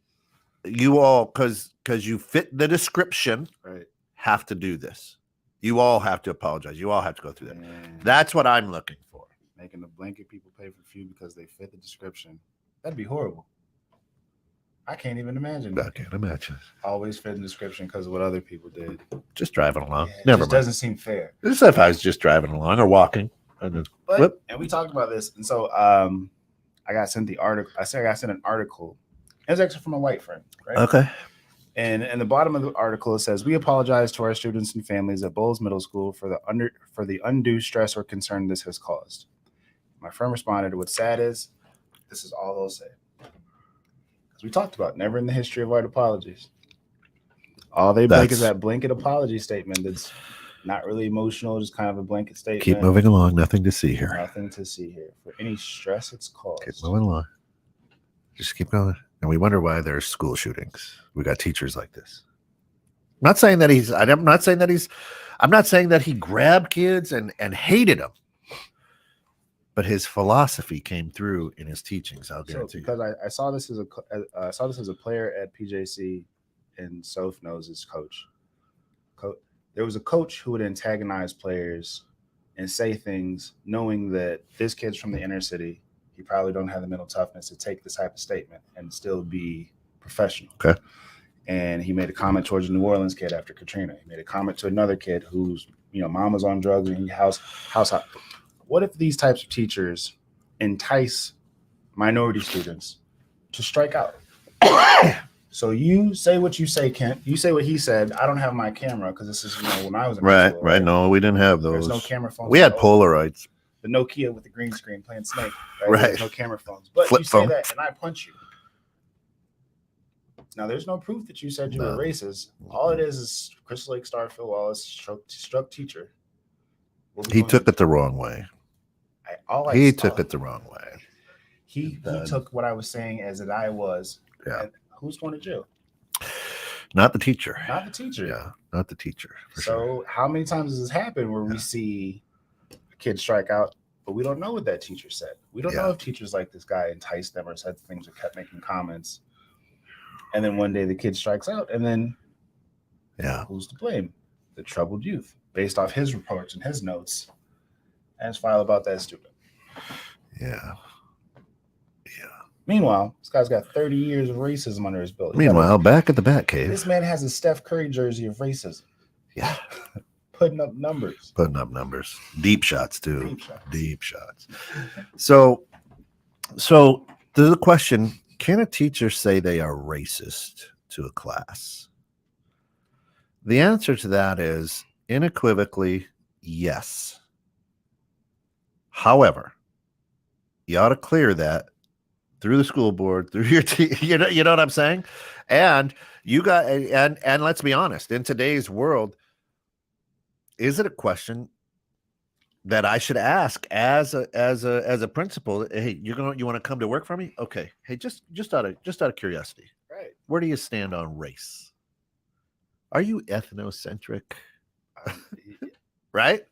[SPEAKER 1] you all, because you fit the description,
[SPEAKER 2] right,
[SPEAKER 1] have to do this. You all have to apologize. You all have to go through that.
[SPEAKER 2] Man.
[SPEAKER 1] That's what I'm looking for.
[SPEAKER 2] Making the blanket people pay for food because they fit the description. That'd be horrible. I can't even imagine.
[SPEAKER 1] I can't imagine.
[SPEAKER 2] Always fit the description because of what other people did.
[SPEAKER 1] Just driving along.
[SPEAKER 2] Yeah,
[SPEAKER 1] Never
[SPEAKER 2] just
[SPEAKER 1] mind.
[SPEAKER 2] doesn't seem fair.
[SPEAKER 1] This is if I was just driving along or walking. And
[SPEAKER 2] we talked about this, and so I got sent the article. I got sent an article. It was actually from a white friend, right?
[SPEAKER 1] Okay.
[SPEAKER 2] And in the bottom of the article, it says, "We apologize to our students and families at Bowles Middle School for the undue stress or concern this has caused." My friend responded, "What's sad is this is all they'll say." Because we talked about never in the history of white apologies. All they make is that blanket apology statement that's not really emotional, just kind of a blanket statement.
[SPEAKER 1] Keep moving along. Nothing to see here.
[SPEAKER 2] Nothing to see here. For any stress it's caused.
[SPEAKER 1] Keep moving along. Just keep going. And we wonder why there's school shootings. We got teachers like this. I'm not saying that he grabbed kids and hated them. But his philosophy came through in his teachings. I'll guarantee.
[SPEAKER 2] Because I saw this as a player at PJC, and Soph knows his coach. There was a coach who would antagonize players and say things knowing that this kid's from the inner city. He probably don't have the mental toughness to take this type of statement and still be professional.
[SPEAKER 1] Okay.
[SPEAKER 2] And he made a comment towards a New Orleans kid after Katrina. He made a comment to another kid whose mom was on drugs and he house. What if these types of teachers entice minority students to strike out? So you say what you say, Kent. You say what he said. I don't have my camera because this is when I was in
[SPEAKER 1] right.
[SPEAKER 2] school,
[SPEAKER 1] Right. No, we didn't have those.
[SPEAKER 2] There's no camera phones.
[SPEAKER 1] We had Polaroids.
[SPEAKER 2] The Nokia with the green screen playing Snake.
[SPEAKER 1] Right.
[SPEAKER 2] There's no camera phones. But
[SPEAKER 1] Flip
[SPEAKER 2] you
[SPEAKER 1] phone.
[SPEAKER 2] say that and I punch you. Now there's no proof that you said you were racist. All it is Crystal Lake star Phil Wallace struck teacher.
[SPEAKER 1] He took it the wrong way. He took it the wrong way.
[SPEAKER 2] He took what I was saying as that I was.
[SPEAKER 1] Yeah.
[SPEAKER 2] Who's going to jail?
[SPEAKER 1] Not the teacher.
[SPEAKER 2] Not the teacher.
[SPEAKER 1] Yeah, not the teacher.
[SPEAKER 2] So how many times does this happen where we see a kid strike out, but we don't know what that teacher said? We don't know if teachers like this guy enticed them or said things or kept making comments. And then one day the kid strikes out, and then who's to blame? The troubled youth, based off his reports and his notes, and his file about that student.
[SPEAKER 1] Yeah.
[SPEAKER 2] Meanwhile, this guy's got 30 years of racism under his belt.
[SPEAKER 1] Meanwhile, back at the Batcave,
[SPEAKER 2] this man has a Steph Curry jersey of racism.
[SPEAKER 1] Yeah.
[SPEAKER 2] Putting up numbers.
[SPEAKER 1] Deep shots, too. Deep shots. So there's a question. Can a teacher say they are racist to a class? The answer to that is unequivocally yes. However, you ought to clear that through the school board, through your you know what I'm saying? And you got and let's be honest, in today's world, is it a question that I should ask as a principal? Hey, you want to come to work for me? Okay. Hey, just out of curiosity,
[SPEAKER 2] Right.
[SPEAKER 1] where do you stand on race? Are you ethnocentric? Right?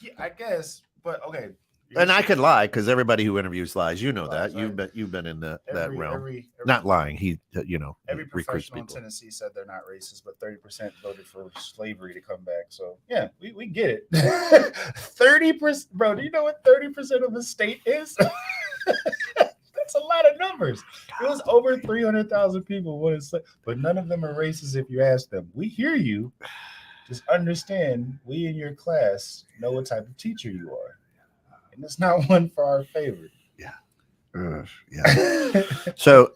[SPEAKER 2] Yeah, I guess. But okay.
[SPEAKER 1] And I could lie because everybody who interviews lies. You know
[SPEAKER 2] Lies,
[SPEAKER 1] that. You've been in that realm.
[SPEAKER 2] Every
[SPEAKER 1] Not lying. He
[SPEAKER 2] every
[SPEAKER 1] he recruits
[SPEAKER 2] professional in
[SPEAKER 1] people.
[SPEAKER 2] Tennessee said they're not racist, but 30% voted for slavery to come back. So yeah, we get it. 30%, bro. Do you know what 30% of the state is? That's a lot of numbers. It was over 300,000 people wanted slavery, but none of them are racist if you ask them. We hear you. Just understand, we in your class know what type of teacher you are, and it's not one for our favor.
[SPEAKER 1] Yeah. So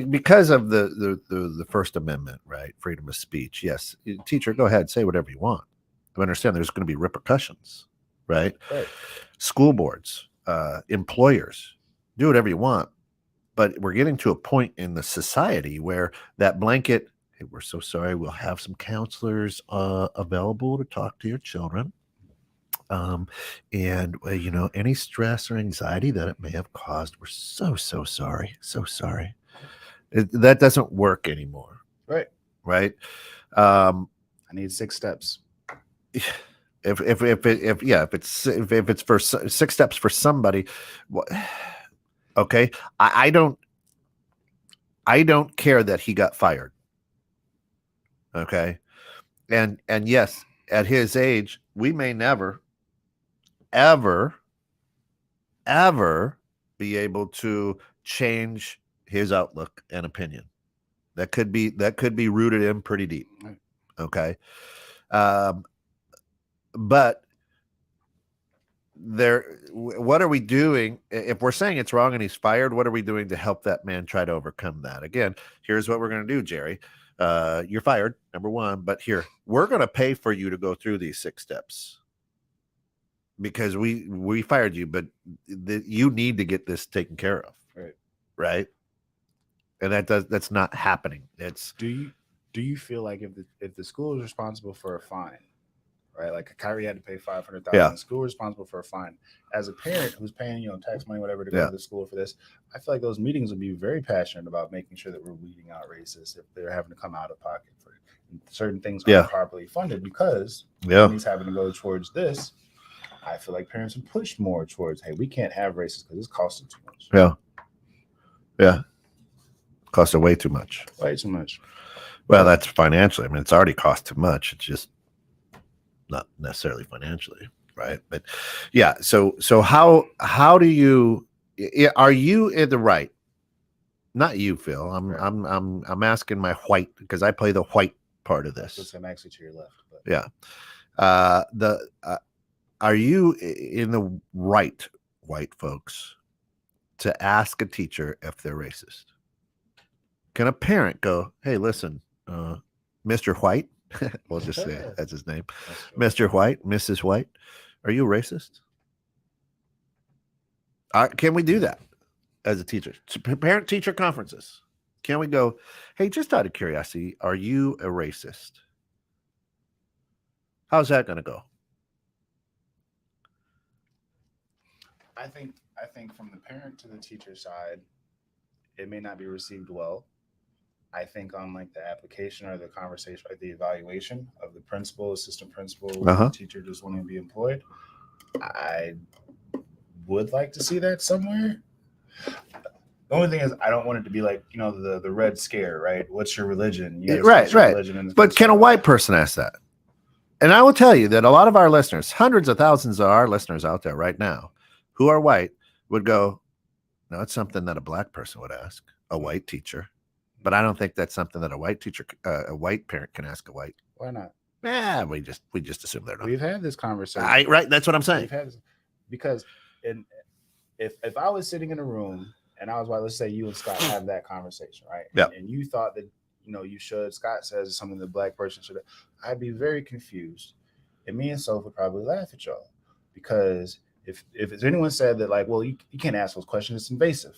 [SPEAKER 1] because of the First Amendment, right? Freedom of speech. Yes, teacher, go ahead, say whatever you want. I understand there's going to be repercussions, right?
[SPEAKER 2] Right.
[SPEAKER 1] School boards, employers, do whatever you want. But we're getting to a point in the society where that blanket, hey, we're so sorry, we'll have some counselors available to talk to your children. And any stress or anxiety that it may have caused, we're so sorry, so sorry. That doesn't work anymore. Right.
[SPEAKER 2] I need 6 steps.
[SPEAKER 1] If it's for 6 steps for somebody, okay, I don't care that he got fired. Okay, and yes, at his age, we may never ever be able to change his outlook and opinion. That could be rooted in pretty deep. Okay. But what are we doing if we're saying it's wrong and he's fired? What are we doing to help that man try to overcome that? Again, here's what we're going to do, Jerry. You're fired, number one, but here, we're going to pay for you to go through these 6 steps. Because we fired you, but you need to get this taken care of, right? And that's not happening. It's
[SPEAKER 2] do you feel like if the school is responsible for a fine, right? Like Kyrie had to pay $500,000.
[SPEAKER 1] Yeah.
[SPEAKER 2] The school is responsible for a fine. As a parent who's paying tax money, whatever, to go to the school for this, I feel like those meetings would be very passionate about making sure that we're weeding out racists if they're having to come out of pocket for it. And certain things aren't properly funded because money's having to go towards this. I feel like parents are pushed more towards, hey, we can't have races because it's costing too much.
[SPEAKER 1] Yeah. Costing way too much.
[SPEAKER 2] Way too much.
[SPEAKER 1] Well, that's financially. I mean, it's already cost too much. It's just not necessarily financially, right? But yeah. So how do you? Are you in the right? Not you, Phil. I'm asking my white because I play the white part of this.
[SPEAKER 2] I'm actually to your left. But.
[SPEAKER 1] Yeah. Are you in the right, white folks, to ask a teacher if they're racist? Can a parent go, hey, listen, Mr. White, we'll just say that's his name, Mr. White, Mrs. White, are you racist? Can we do that as a teacher? Parent-teacher conferences. Can we go, hey, just out of curiosity, are you a racist? How's that going to go?
[SPEAKER 2] I think from the parent to the teacher side, it may not be received well. I think on like the application or the conversation, like the evaluation of the principal, assistant principal, the teacher just wanting to be employed, I would like to see that somewhere. The only thing is, I don't want it to be like the Red Scare, right? What's your religion?
[SPEAKER 1] Right.
[SPEAKER 2] Religion
[SPEAKER 1] but can a white person ask that? And I will tell you that a lot of our listeners, hundreds of thousands of our listeners out there right now, who are white, would go, no, it's something that a black person would ask a white teacher. But I don't think that's something that a white teacher, a white parent can ask a white.
[SPEAKER 2] Why not?
[SPEAKER 1] Yeah, we just assume they're not.
[SPEAKER 2] We've had this conversation.
[SPEAKER 1] Right, that's what I'm saying.
[SPEAKER 2] We've had this, because if I was sitting in a room and I was white, let's say you and Scott have that conversation, right?
[SPEAKER 1] Yeah.
[SPEAKER 2] And you thought that you should. Scott says it's something the black person should. I'd be very confused, and me and Soph would probably laugh at y'all because if anyone said that like, well, you can't ask those questions, it's invasive.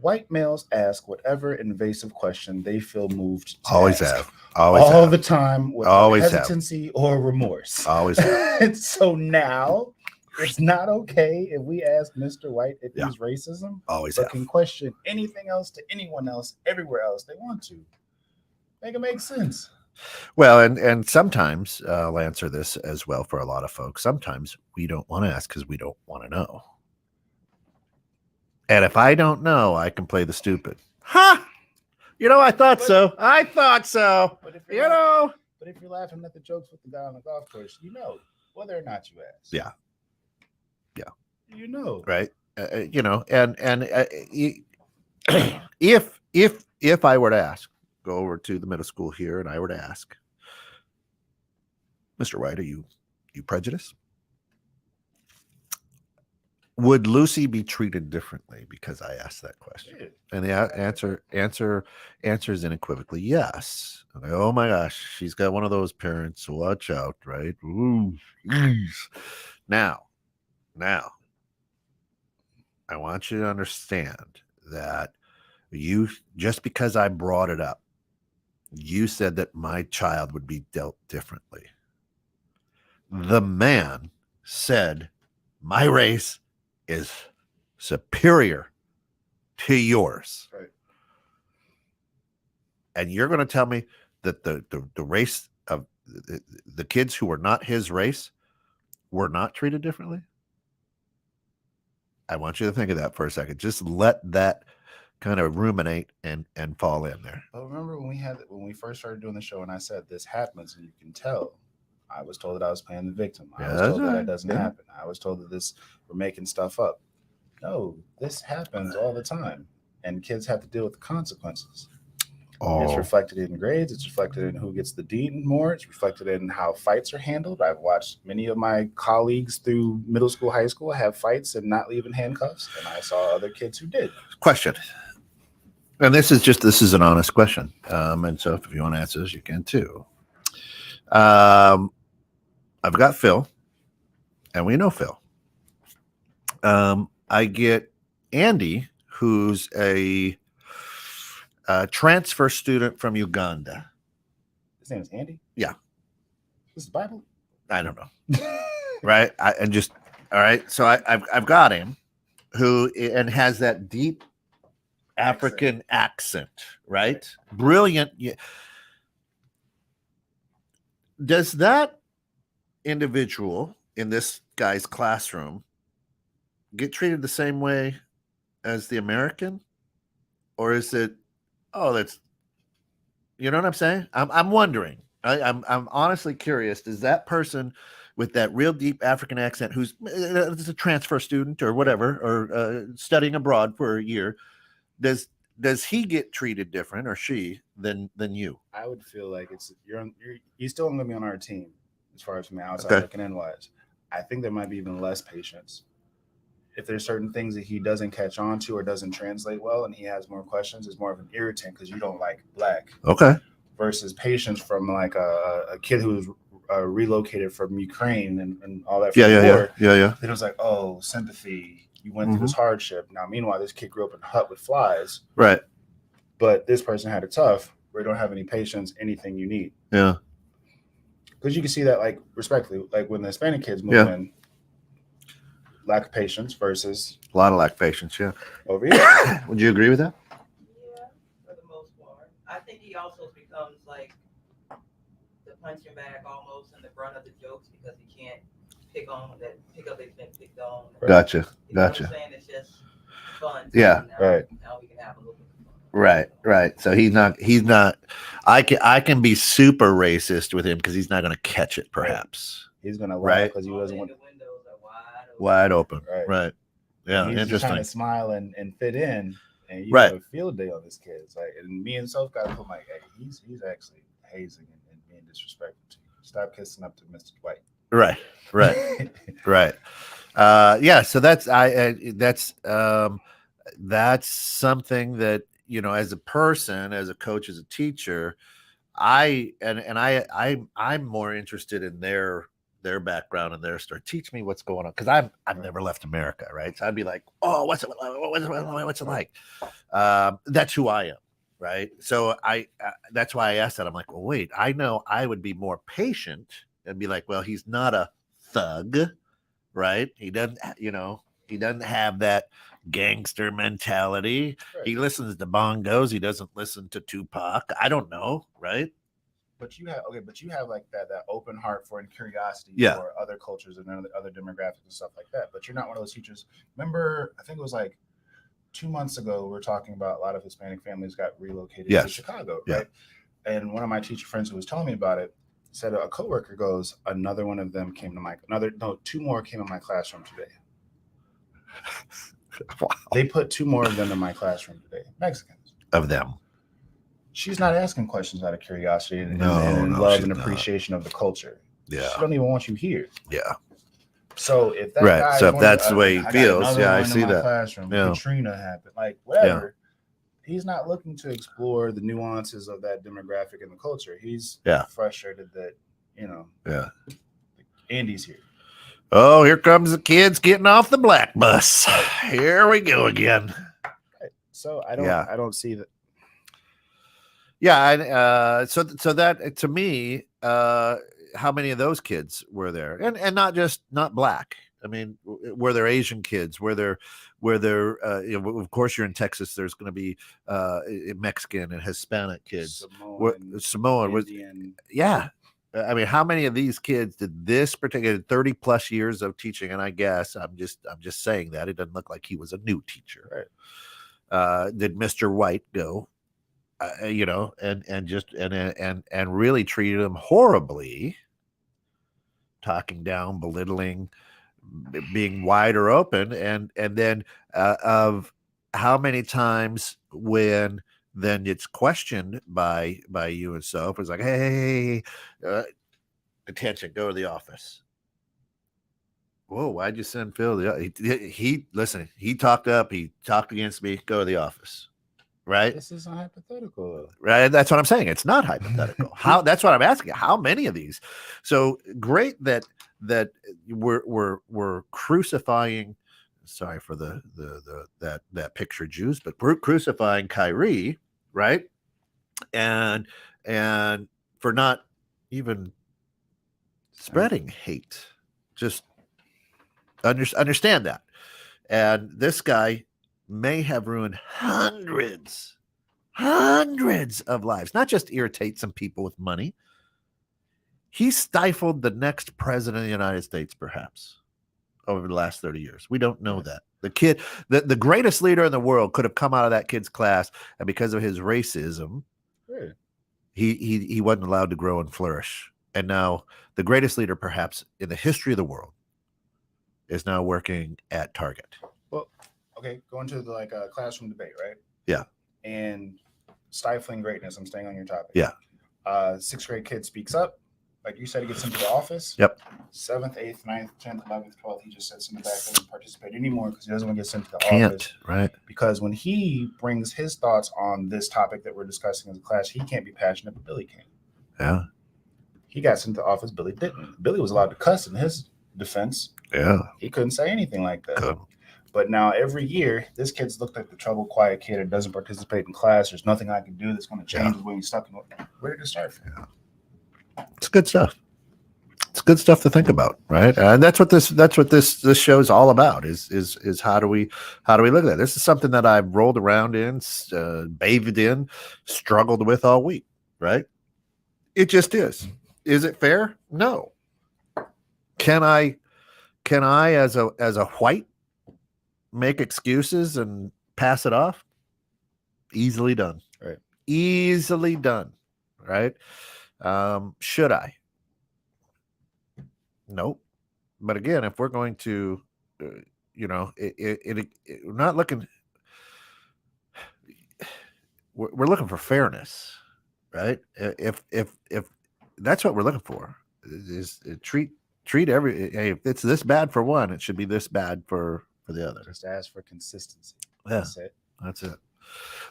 [SPEAKER 2] White males ask whatever invasive question they feel moved to
[SPEAKER 1] Always
[SPEAKER 2] ask.
[SPEAKER 1] have. Always
[SPEAKER 2] all
[SPEAKER 1] have.
[SPEAKER 2] the time without
[SPEAKER 1] Always have.
[SPEAKER 2] hesitancy or remorse.
[SPEAKER 1] Always have.
[SPEAKER 2] And so now it's not okay if we ask Mr. White if he's racism,
[SPEAKER 1] Always
[SPEAKER 2] but
[SPEAKER 1] have.
[SPEAKER 2] can question anything else to anyone else everywhere else they want to. Make it make sense.
[SPEAKER 1] Well, and sometimes I'll answer this as well for a lot of folks. Sometimes we don't want to ask because we don't want to know. And if I don't know, I can play the stupid. Ha! I thought so. I thought so.
[SPEAKER 2] But if
[SPEAKER 1] But
[SPEAKER 2] if you're laughing at the jokes with the guy on the golf course, whether or not you ask.
[SPEAKER 1] Yeah. Right. If I were to ask, go over to the middle school here, and I were to ask, Mr. White, are you prejudiced? Would Lucy be treated differently because I asked that question?
[SPEAKER 2] Yeah.
[SPEAKER 1] And the answers unequivocally yes. Like, oh my gosh, she's got one of those parents. Watch out, right? Ooh, geez. Now, I want you to understand that you, just because I brought it up, you said that my child would be dealt differently. The man said my race is superior to yours.
[SPEAKER 2] Right.
[SPEAKER 1] And you're going to tell me that the race of the kids who were not his race were not treated differently? I want you to think of that for a second. Just let that kind of ruminate and fall in there.
[SPEAKER 2] But remember when we first started doing the show and I said this happens and you can tell, I was told that I was playing the victim. I was told that doesn't happen. I was told that we're making stuff up. No, this happens all the time. And kids have to deal with the consequences. It's reflected in grades. It's reflected in who gets the dean more. It's reflected in how fights are handled. I've watched many of my colleagues through middle school, high school have fights and not leave in handcuffs. And I saw other kids who did.
[SPEAKER 1] Question. And this is an honest question. And so if you want to answer this, you can too. I've got Phil, and we know Phil. I get Andy, who's a transfer student from Uganda.
[SPEAKER 2] His name is Andy?
[SPEAKER 1] Yeah.
[SPEAKER 2] This is the Bible?
[SPEAKER 1] I don't know. Right? All right. So I've got him and has that deep African accent, right? Brilliant. Does that individual in this guy's classroom get treated the same way as the American? Or is it, that's, you know what I'm saying? I'm wondering. I'm honestly curious. Does that person with that real deep African accent who's a transfer student or whatever, or studying abroad for a year, does he get treated different, or she, than you?
[SPEAKER 2] I would feel like he's still going to be on our team as far as from the outside looking in wise. I think there might be even less patience. If there's certain things that he doesn't catch on to or doesn't translate well and he has more questions, it's more of an irritant because you don't like black.
[SPEAKER 1] Okay.
[SPEAKER 2] Versus patience from like a kid who's relocated from Ukraine and all that.
[SPEAKER 1] Yeah.
[SPEAKER 2] It was like, oh, sympathy. You went through this hardship. Now, meanwhile, this kid grew up in a hut with flies.
[SPEAKER 1] Right.
[SPEAKER 2] But this person had it tough. Where you don't have any patience, anything you need.
[SPEAKER 1] Yeah.
[SPEAKER 2] Because you can see that, like, respectfully, like when the Hispanic kids move in, lack of patience versus
[SPEAKER 1] a lot of lack of patience. Yeah.
[SPEAKER 2] Over here.
[SPEAKER 1] Would you agree with that?
[SPEAKER 6] Yeah, for the most part. I think he also becomes like the punching bag almost and the brunt of the jokes because he can't pick up they've been picked on.
[SPEAKER 1] Gotcha.
[SPEAKER 6] You know what I'm saying? It's just fun.
[SPEAKER 1] Yeah.
[SPEAKER 6] Now we can have a little bit of fun.
[SPEAKER 1] Right. So he's not. I can be super racist with him because he's not going to catch it. Perhaps
[SPEAKER 2] he's going to laugh because he doesn't want.
[SPEAKER 6] The windows are
[SPEAKER 1] wide open. Right. Yeah.
[SPEAKER 2] He's
[SPEAKER 1] interesting.
[SPEAKER 2] just trying to smile and fit in, and you have a field day on this kid. It's like, and me and Soph got to put like, hey, he's actually hazing and being disrespectful to you. Stop kissing up to Mr. White.
[SPEAKER 1] Right. Yeah. So that's something that as a person, as a coach, as a teacher, I'm more interested in their background and their story. Teach me what's going on, because I've never left America, right? So I'd be like, oh, what's it like? That's who I am, right? So that's why I asked that. I'm like, well, wait, I know I would be more patient and be like, well, he's not a thug, right? He doesn't have that gangster mentality.
[SPEAKER 2] Right.
[SPEAKER 1] He listens to bongos. He doesn't listen to Tupac. I don't know, right?
[SPEAKER 2] But you have like that open heart for and curiosity
[SPEAKER 1] Yeah.
[SPEAKER 2] for other cultures and other demographics and stuff like that. But you're not one of those teachers. Remember, I think it was like 2 months ago, we were talking about a lot of Hispanic families got relocated to Chicago, right? And one of my teacher friends who was telling me about it said a coworker goes, another one of them came to two more came in my classroom today.
[SPEAKER 1] Wow.
[SPEAKER 2] They put 2 more of them in my classroom today, Mexicans.
[SPEAKER 1] Of them.
[SPEAKER 2] She's not asking questions out of curiosity and
[SPEAKER 1] No,
[SPEAKER 2] love
[SPEAKER 1] she's
[SPEAKER 2] and
[SPEAKER 1] not.
[SPEAKER 2] appreciation of the culture.
[SPEAKER 1] Yeah.
[SPEAKER 2] She don't even want you here.
[SPEAKER 1] Yeah.
[SPEAKER 2] So if that
[SPEAKER 1] Right.
[SPEAKER 2] guy
[SPEAKER 1] So if that's the way he feels, yeah, I see that.
[SPEAKER 2] Classroom,
[SPEAKER 1] Yeah.
[SPEAKER 2] Katrina happened, like whatever. He's not looking to explore the nuances of that demographic and the culture. He's frustrated that Andy's here.
[SPEAKER 1] Oh, here comes the kids getting off the black bus. Here we go again.
[SPEAKER 2] Right. So I don't see that.
[SPEAKER 1] Yeah, so that to me, how many of those kids were there, and not black? I mean, were there Asian kids? Were there of course, you're in Texas. There's going to be Mexican and Hispanic kids. Samoan was, yeah. I mean, how many of these kids did this particular 30 plus years of teaching? And I guess I'm just saying that it doesn't look like he was a new teacher. Right. Did Mr. White go? And really treated him horribly, talking down, belittling, being wider open, and then of how many times when then it's questioned by you and so it's like, hey, attention, go to the office. Whoa, why'd you send Phil? He talked up, he talked against me, go to the office. Right.
[SPEAKER 2] This isn't hypothetical.
[SPEAKER 1] Right. That's what I'm saying. It's not hypothetical. That's what I'm asking. How many of these? So great that we're crucifying. Sorry for that picture, Jews, but we're crucifying Kyrie, right? And for not even spreading hate. Just understand that. And this guy may have ruined hundreds of lives, not just irritate some people with money. He stifled the next president of the United States, perhaps, over the last 30 years. We don't know that. The kid, the greatest leader in the world could have come out of that kid's class, and because of his racism, he wasn't allowed to grow and flourish. And now the greatest leader, perhaps, in the history of the world is now working at Target.
[SPEAKER 2] Well, okay, going to the classroom debate, right?
[SPEAKER 1] Yeah.
[SPEAKER 2] And stifling greatness. I'm staying on your topic.
[SPEAKER 1] Yeah.
[SPEAKER 2] 6th grade kid speaks up. Like you said, he gets into the office.
[SPEAKER 1] Yep.
[SPEAKER 2] 7th, 8th, 9th, 10th, 11th, 12th, he just sits in the back, doesn't participate anymore because he doesn't want to get sent to the office.
[SPEAKER 1] Right.
[SPEAKER 2] Because when he brings his thoughts on this topic that we're discussing as a class, he can't be passionate, but Billy can.
[SPEAKER 1] Yeah.
[SPEAKER 2] He got sent to the office. Billy didn't. Billy was allowed to cuss in his defense.
[SPEAKER 1] Yeah.
[SPEAKER 2] He couldn't say anything like that.
[SPEAKER 1] Couldn't.
[SPEAKER 2] But now every year, this kid's looked like the troubled, quiet kid that doesn't participate in class. There's nothing I can do that's going to change when he's stuck in. Where did it start from?
[SPEAKER 1] Yeah. It's good stuff. It's good stuff to think about, right? And that's what this show is all about. Is how do we look at it? This is something that I've rolled around in, bathed in, struggled with all week, right? It just is. Is it fair? No. Can I as a white make excuses and pass it off? Easily done.
[SPEAKER 2] Right.
[SPEAKER 1] Easily done. Right. Should I? Nope. But again, if we're going to, we're not looking. We're looking for fairness, right? If that's what we're looking for, is treat every. Hey, if it's this bad for one, it should be this bad for the other.
[SPEAKER 2] Just ask for consistency.
[SPEAKER 1] Yeah,
[SPEAKER 2] That's it.
[SPEAKER 1] That's it.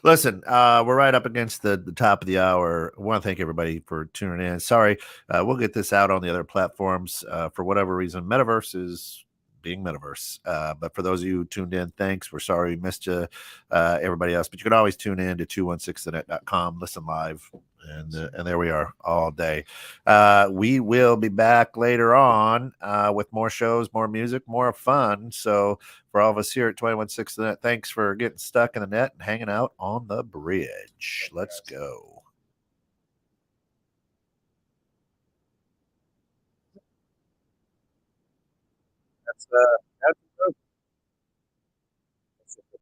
[SPEAKER 1] Listen, we're right up against the top of the hour. I want to thank everybody for tuning in. Sorry, we'll get this out on the other platforms. For whatever reason, Metaverse is being Metaverse. But for those of you who tuned in, thanks. We're sorry we missed you, everybody else. But you can always tune in to 216thenet.com, listen live. And there we are all day. We will be back later on with more shows, more music, more fun. So for all of us here at 216 the Net, thanks for getting stuck in the net and hanging out on the bridge. Let's go. That's